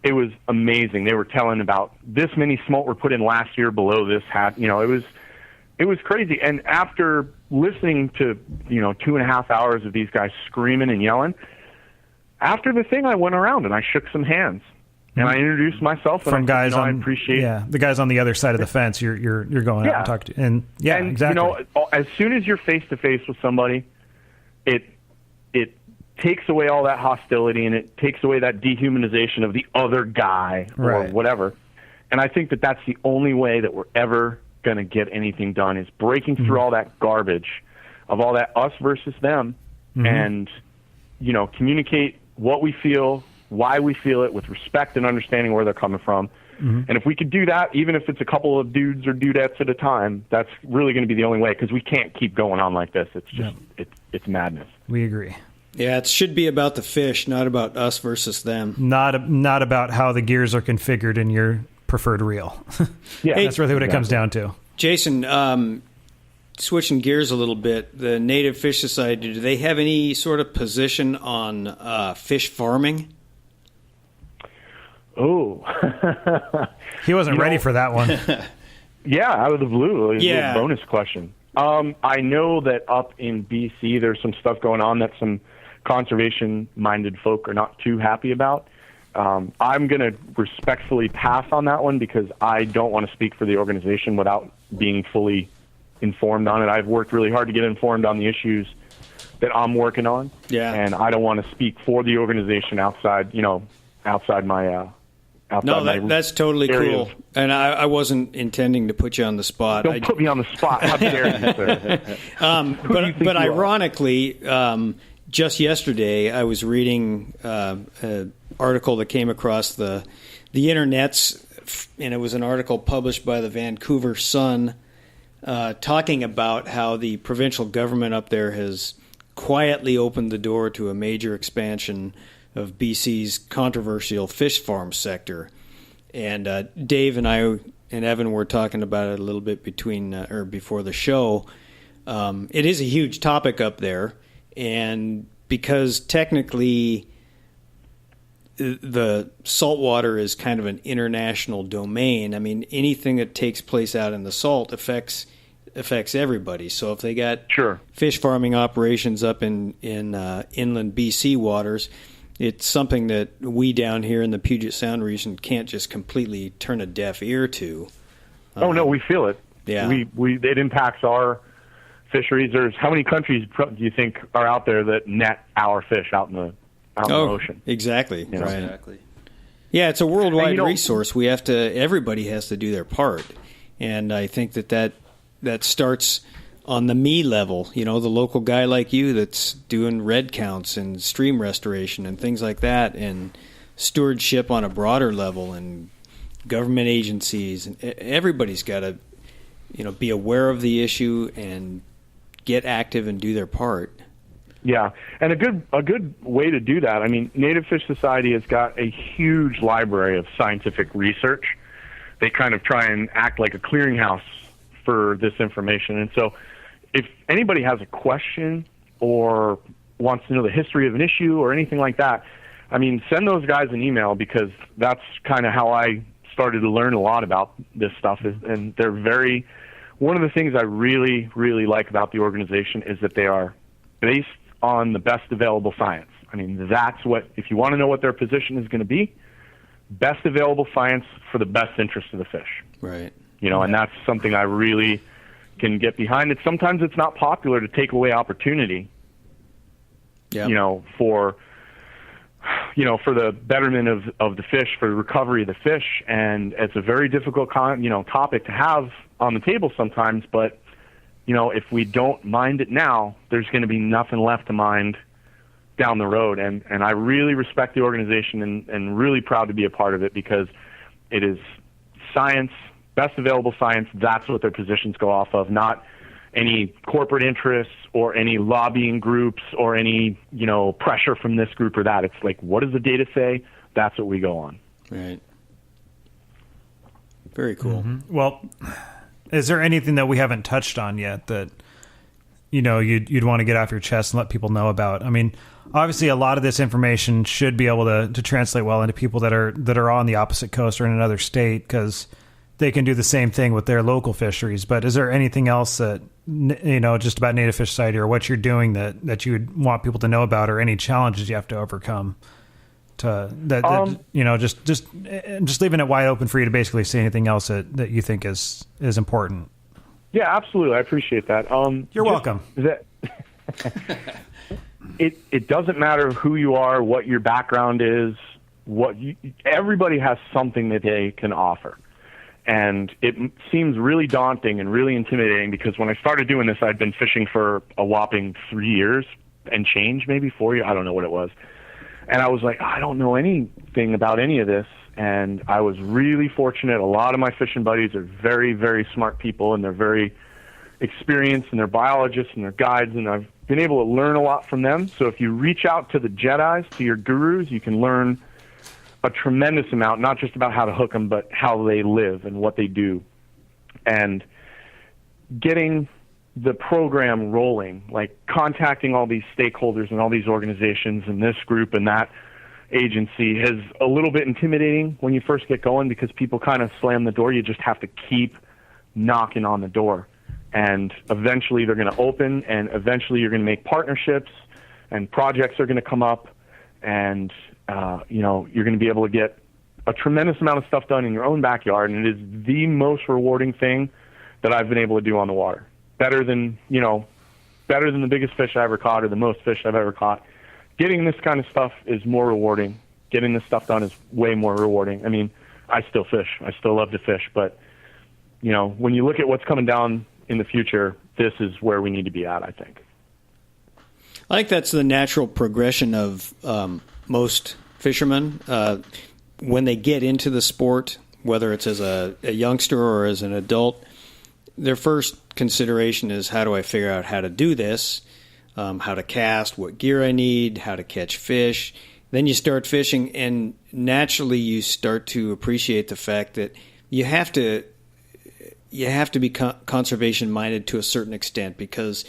it was amazing. They were telling about this many smolt were put in last year below this hat. You know, it was crazy. And after listening to 2.5 hours of these guys screaming and yelling, after the thing, I went around and I shook some hands. And I introduced myself, and from guys I appreciate the guys on the other side of the fence. You're going out and talking to, and exactly. You know, as soon as you're face to face with somebody, it takes away all that hostility, and it takes away that dehumanization of the other guy or whatever. And I think that that's the only way that we're ever going to get anything done, is breaking through all that garbage of all that us versus them, and communicate what we feel, why we feel it, with respect and understanding where they're coming from. And if we could do that, even if it's a couple of dudes or dudettes at a time, that's really going to be the only way, because we can't keep going on like this. It's just it's madness. We agree. Yeah, it should be about the fish, not about us versus them. Not about how the gears are configured in your preferred reel. That's really what it comes down to. Jason, switching gears a little bit, the Native Fish Society, do they have any sort of position on fish farming? Oh. He wasn't ready for that one. Yeah, out of the blue. A little bonus question. I know that up in BC there's some stuff going on that some conservation-minded folk are not too happy about. I'm going to respectfully pass on that one, because I don't want to speak for the organization without being fully informed on it. I've worked really hard to get informed on the issues that I'm working on, and I don't want to speak for the organization outside my that's totally cool. And I wasn't intending to put you on the spot. Don't put me on the spot. How dare you, sir? But ironically, just yesterday I was reading an article that came across the internets, and it was an article published by the Vancouver Sun, talking about how the provincial government up there has quietly opened the door to a major expansion of BC's controversial fish farm sector. And Dave and I and Evan were talking about it a little bit before the show. It is a huge topic up there, and because technically the saltwater is kind of an international domain, I mean, anything that takes place out in the salt affects everybody. So if they got fish farming operations up in inland BC waters, it's something that we down here in the Puget Sound region can't just completely turn a deaf ear to. Oh no, we feel it. Yeah, it impacts our fisheries. There's how many countries do you think are out there that net our fish out in the ocean? Exactly. You know? Right. Exactly. Yeah, it's a worldwide resource. Everybody has to do their part, and I think that starts on the me level, the local guy like you that's doing red counts and stream restoration and things like that, and stewardship on a broader level, and government agencies, and everybody's got to, be aware of the issue and get active and do their part. Yeah, and a good way to do that. I mean, Native Fish Society has got a huge library of scientific research. They kind of try and act like a clearinghouse for this information, and so if anybody has a question or wants to know the history of an issue or anything like that, I mean, send those guys an email, because that's kind of how I started to learn a lot about this stuff. And they're one of the things I really, really like about the organization is that they are based on the best available science. I mean, that's if you want to know what their position is going to be, best available science for the best interest of the fish. Right. and that's something I really can get behind. Sometimes it's not popular to take away opportunity, for the betterment of the fish, for the recovery of the fish. And it's a very difficult, topic to have on the table sometimes. But, if we don't mind it now, there's going to be nothing left to mind down the road. And I really respect the organization and really proud to be a part of it, because it is science, best available science. That's what their positions go off of, not any corporate interests or any lobbying groups or any, pressure from this group or that. It's like, what does the data say? That's what we go on. Right. Very cool. Mm-hmm. Well, is there anything that we haven't touched on yet that, you'd want to get off your chest and let people know about? I mean, obviously a lot of this information should be able to translate well into people that are on the opposite coast or in another state, because they can do the same thing with their local fisheries. But is there anything else that, just about Native Fish Society or what you're doing that you would want people to know about, or any challenges you have to overcome just leaving it wide open for you to basically say anything else that you think is important? Yeah, absolutely. I appreciate that. You're welcome. It doesn't matter who you are, what your background is, everybody has something that they can offer. And it seems really daunting and really intimidating, because when I started doing this, I'd been fishing for a whopping 3 years and change, maybe 4 years. I don't know what it was. And I was like, I don't know anything about any of this. And I was really fortunate. A lot of my fishing buddies are very, very smart people, and they're very experienced, and they're biologists and they're guides, and I've been able to learn a lot from them. So if you reach out to the Jedis, to your gurus, you can learn a tremendous amount, not just about how to hook them, but how they live and what they do. And getting the program rolling, like contacting all these stakeholders and all these organizations and this group and that agency, is a little bit intimidating when you first get going, because people kind of slam the door. You just have to keep knocking on the door. And eventually they're going to open, and eventually you're going to make partnerships, and projects are going to come up, and you're going to be able to get a tremendous amount of stuff done in your own backyard. And it is the most rewarding thing that I've been able to do on the water. Better than the biggest fish I ever caught or the most fish I've ever caught. Getting this kind of stuff is more rewarding. Getting this stuff done is way more rewarding. I mean, I still fish. I still love to fish. But, when you look at what's coming down in the future, this is where we need to be at, I think. I think that's the natural progression of most fishermen. When they get into the sport, whether it's as a youngster or as an adult, their first consideration is, how do I figure out how to do this, how to cast, what gear I need, how to catch fish. Then you start fishing, and naturally you start to appreciate the fact that you have to be conservation minded to a certain extent, because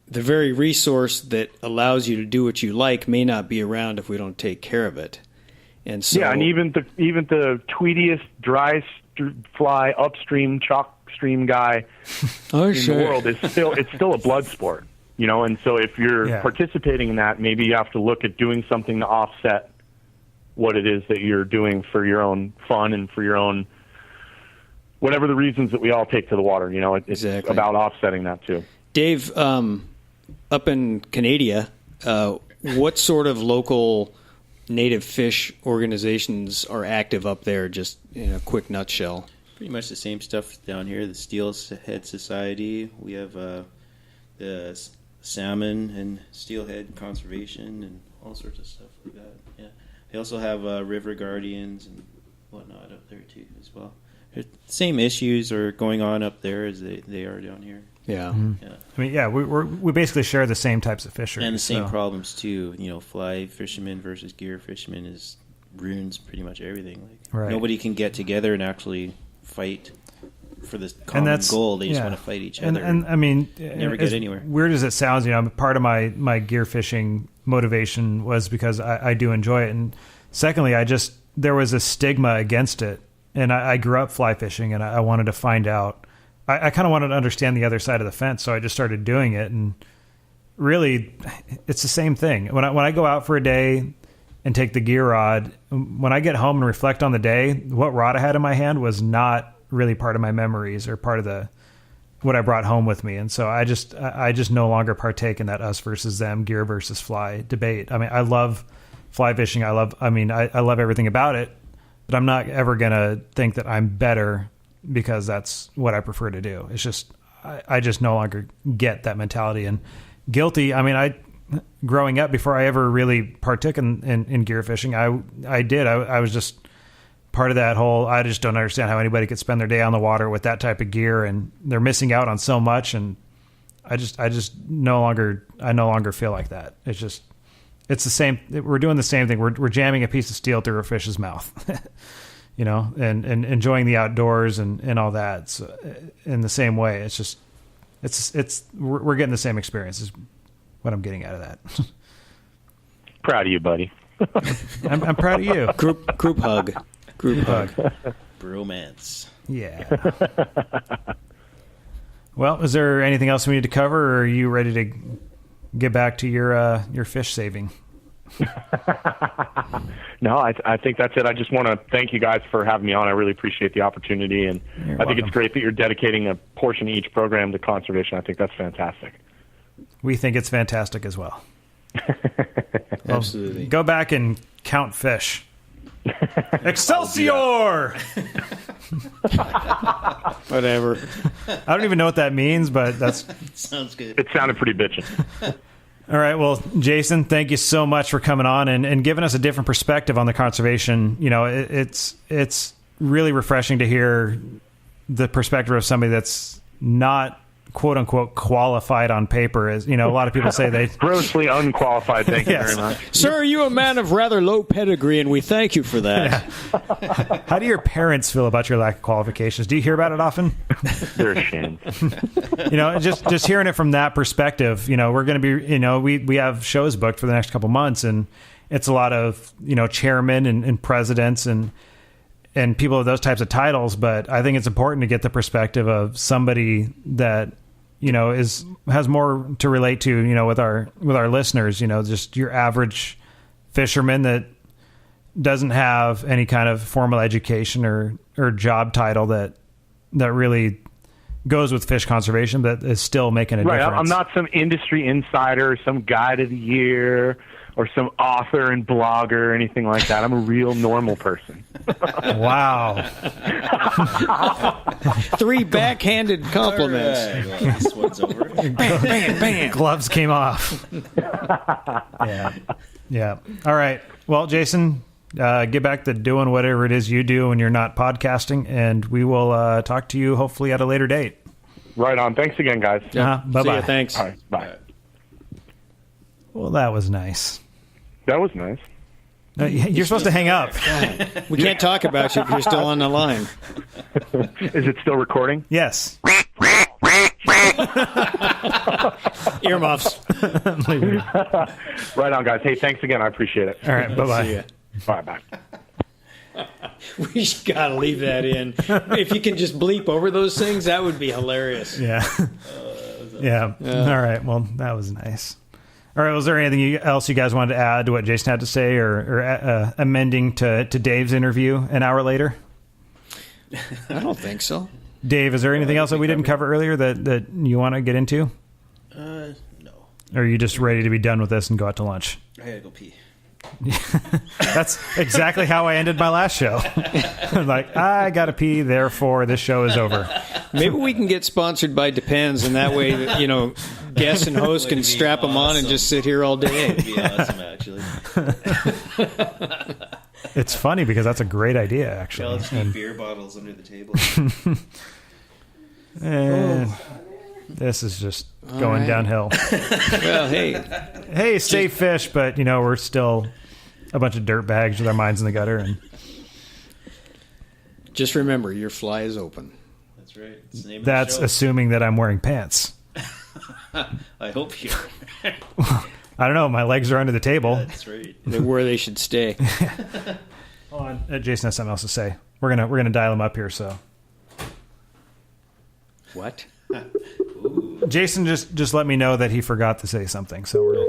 the very resource that allows you to do what you like may not be around if we don't take care of it. And so, yeah, and even the tweediest dry fly upstream chalk stream guy in the world is still a blood sport, And so if you're participating in that, maybe you have to look at doing something to offset what it is that you're doing for your own fun and for your own, whatever the reasons that we all take to the water. It's exactly about offsetting that too. Dave, up in Canada, what sort of local native fish organizations are active up there, just in a quick nutshell? Pretty much the same stuff down here. The Steelhead Society. We have the salmon and steelhead conservation and all sorts of stuff like that. Yeah, they also have river guardians and whatnot up there too as well. The same issues are going on up there as they are down here. Yeah. Mm-hmm. Yeah. I mean, we basically share the same types of fisheries. And the same problems too. Fly fishermen versus gear fishermen ruins pretty much everything. Nobody can get together and actually fight for this common goal. They just want to fight each other. And I mean, never get anywhere. Weird as it sounds, part of my gear fishing motivation was because I do enjoy it, and secondly, there was a stigma against it, and I grew up fly fishing, and I wanted to find out. I kind of wanted to understand the other side of the fence, so I just started doing it, and really, it's the same thing. When I go out for a day and take the gear rod, when I get home and reflect on the day, what rod I had in my hand was not really part of my memories or part of what I brought home with me. And so I just no longer partake in that us versus them, gear versus fly debate. I mean, I love fly fishing. I love everything about it, but I'm not ever going to think that I'm better because that's what I prefer to do. It's just, I just no longer get that mentality. And guilty. I mean, growing up, before I ever really partook in gear fishing, I was just part of that whole, I just don't understand how anybody could spend their day on the water with that type of gear, and they're missing out on so much. And I no longer feel like that. It's the same. We're doing the same thing. We're jamming a piece of steel through a fish's mouth, and enjoying the outdoors and all that. So in the same way, we're getting the same experience is what I'm getting out of that. Proud of you, buddy. I'm proud of you. Group hug. Group hug. Bromance. Yeah. Well, is there anything else we need to cover, or are you ready to get back to your fish saving? No, I think that's it. I just want to thank you guys for having me on. I really appreciate the opportunity, and I think it's great that you're dedicating a portion of each program to conservation. I think that's fantastic. We think it's fantastic as well. Absolutely. Go back and count fish. Excelsior! Whatever. I don't even know what that means, but that's Sounds good. It sounded pretty bitchin'. all right. Well, Jason, thank you so much for coming on and giving us a different perspective on the conservation. It's really refreshing to hear the perspective of somebody that's not quote unquote qualified on paper. As a lot of people say they Grossly unqualified, thank you Yes. very much. Sir, you a man of rather low pedigree, and we thank you for that. How do your parents feel about your lack of qualifications? Do you hear about it often? They're ashamed. Just hearing it from that perspective, we're going to be, we have shows booked for the next couple months, and it's a lot of, chairmen and presidents and people with those types of titles. But I think it's important to get the perspective of somebody that, has more to relate to, with our listeners, just your average fisherman that doesn't have any kind of formal education or job title that really goes with fish conservation, but is still making a difference. I'm not some industry insider, some guide of the year, or some author and blogger or anything like that. I'm a real normal person. Wow. 3 backhanded compliments. All right. Well, this one's over. Bam. Gloves came off. Yeah. All right. Well, Jason, get back to doing whatever it is you do when you're not podcasting, and we will talk to you hopefully at a later date. Right on. Thanks again, guys. Bye-bye. See ya, thanks. All right, bye. Well, that was nice. That was nice. You're supposed to hang up. We can't talk about you if you're still on the line. Is it still recording? Yes. Earmuffs. Right on, guys. Hey, thanks again. I appreciate it. All right. Bye-bye. See ya. Bye. We just gotta leave that in. If you can just bleep over those things, that would be hilarious. Yeah. Yeah. All right. Well, that was nice. All right. Was there anything else you guys wanted to add to what Jason had to say, or amending to Dave's interview an hour later? I don't think so. Dave, is there anything else that we didn't cover earlier that you want to get into? No. Or are you just ready to be done with this and go out to lunch? I gotta go pee. That's exactly how I ended my last show. Like, I gotta pee, therefore this show is over. Maybe we can get sponsored by Depends, and that way, guests and hosts can strap them on and just sit here all day. That'd be awesome, actually. It's funny because that's a great idea, actually. I'll just keep beer bottles under the table. This is just going downhill. Well, hey. Hey, safe fish, but we're still a bunch of dirt bags with our minds in the gutter, and Just remember, your fly is open. That's right. It's the name that's of the show. assuming that I'm wearing pants. I hope you are. I don't know. My legs are under the table. That's right. They're where they should stay. Hold on. Jason has something else to say. We're gonna dial him up here. So What? Jason just let me know that he forgot to say something. So we're.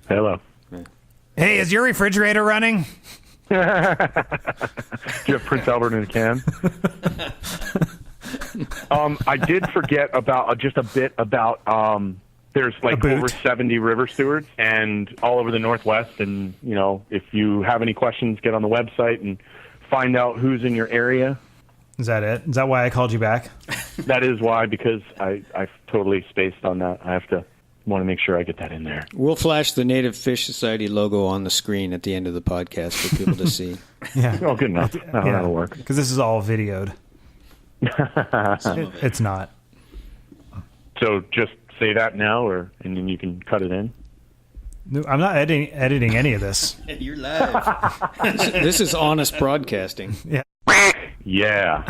Hello. Hey, is your refrigerator running? Do you have Prince Albert in a can? I did forget about just a bit about there's like over 70 river stewards and all over the Northwest. And, you know, if you have any questions, get on the website and find out who's in your area. Is that it? Is that why I called you back? That is why, because I've totally spaced on that. I want to make sure I get that in there. We'll flash the Native Fish Society logo on the screen at the end of the podcast for people to see. Yeah. Oh, good enough. That'll work. Because this is all videoed. It's not. So just say that now, and then you can cut it in. No, I'm not editing any of this. You're live. This is honest broadcasting. Yeah. Yeah.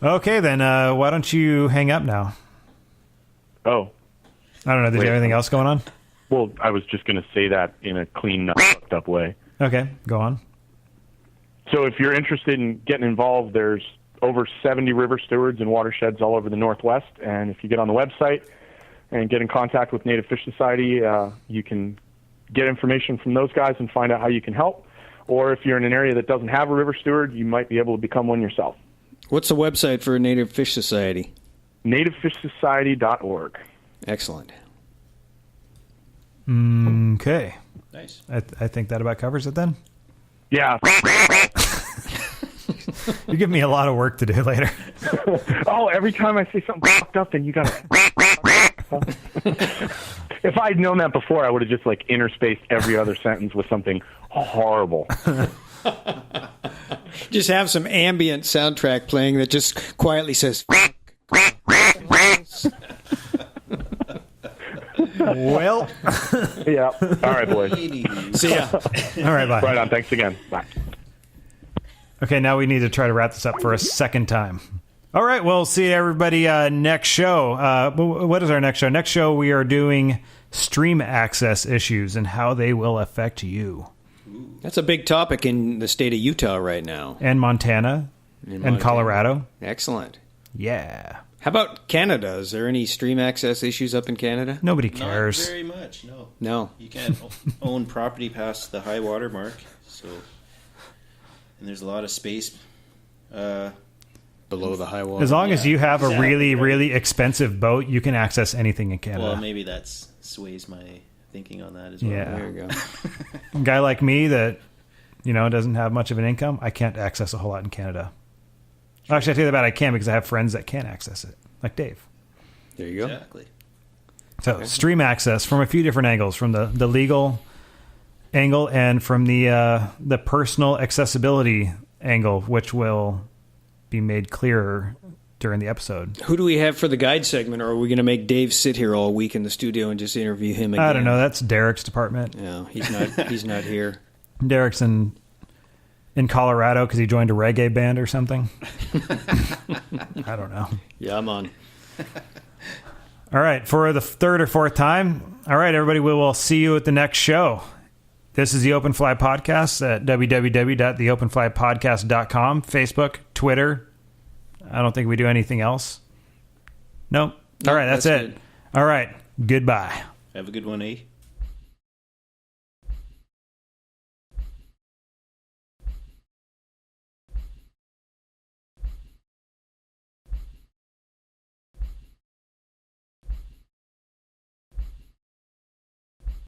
Okay, then why don't you hang up now? Oh. I don't know. Did you have anything else going on? Well, I was just going to say that in a clean, not fucked up way. Okay, go on. So if you're interested in getting involved, there's over 70 river stewards and watersheds all over the Northwest. And if you get on the website and get in contact with Native Fish Society, you can get information from those guys and find out how you can help. Or if you're in an area that doesn't have a river steward, you might be able to become one yourself. What's the website for Native Fish Society? NativeFishSociety.org. Excellent. Okay. Nice. I think that about covers it then. Yeah. You give me a lot of work to do later. Oh, every time I say something fucked up, then you got to... If I'd known that before, I would have just like interspaced every other sentence with something horrible. Just have some ambient soundtrack playing that just quietly says... Well. Yeah. All right, boys. See ya. All right, bye. Right on. Thanks again. Bye. Okay, now we need to try to wrap this up for a second time. All right, we'll see everybody next show. What is our next show? Next show, we are doing stream access issues and how they will affect you. That's a big topic in the state of Utah right now. And Montana. And Colorado. Excellent. Yeah. How about Canada? Is there any stream access issues up in Canada? Nobody cares. Not very much, no. No. You can't own property past the high water mark, so... And there's a lot of space... below the high water. As long as you have a really, really expensive boat, you can access anything in Canada. Well, maybe that sways my thinking on that as well. Yeah. There you go. A guy like me that, doesn't have much of an income, I can't access a whole lot in Canada. Actually, I tell you that I can because I have friends that can access it, like Dave. There you go. Exactly. So stream access from a few different angles, from the legal angle and from the personal accessibility angle, which will be made clearer during the episode. Who do we have for the guide segment, or are we going to make Dave sit here all week in the studio and just interview him again? I don't know. That's Derek's department. No, he's not here. Derek's in Colorado because he joined a reggae band or something. I don't know. Yeah, I'm on. All right, for the third or fourth time. All right, everybody, we will see you at the next show. This is the Open Fly Podcast at www.theopenflypodcast.com, Facebook, Twitter. I don't think we do anything else. Nope. All right, that's it. Good. All right, goodbye. Have a good one, eh?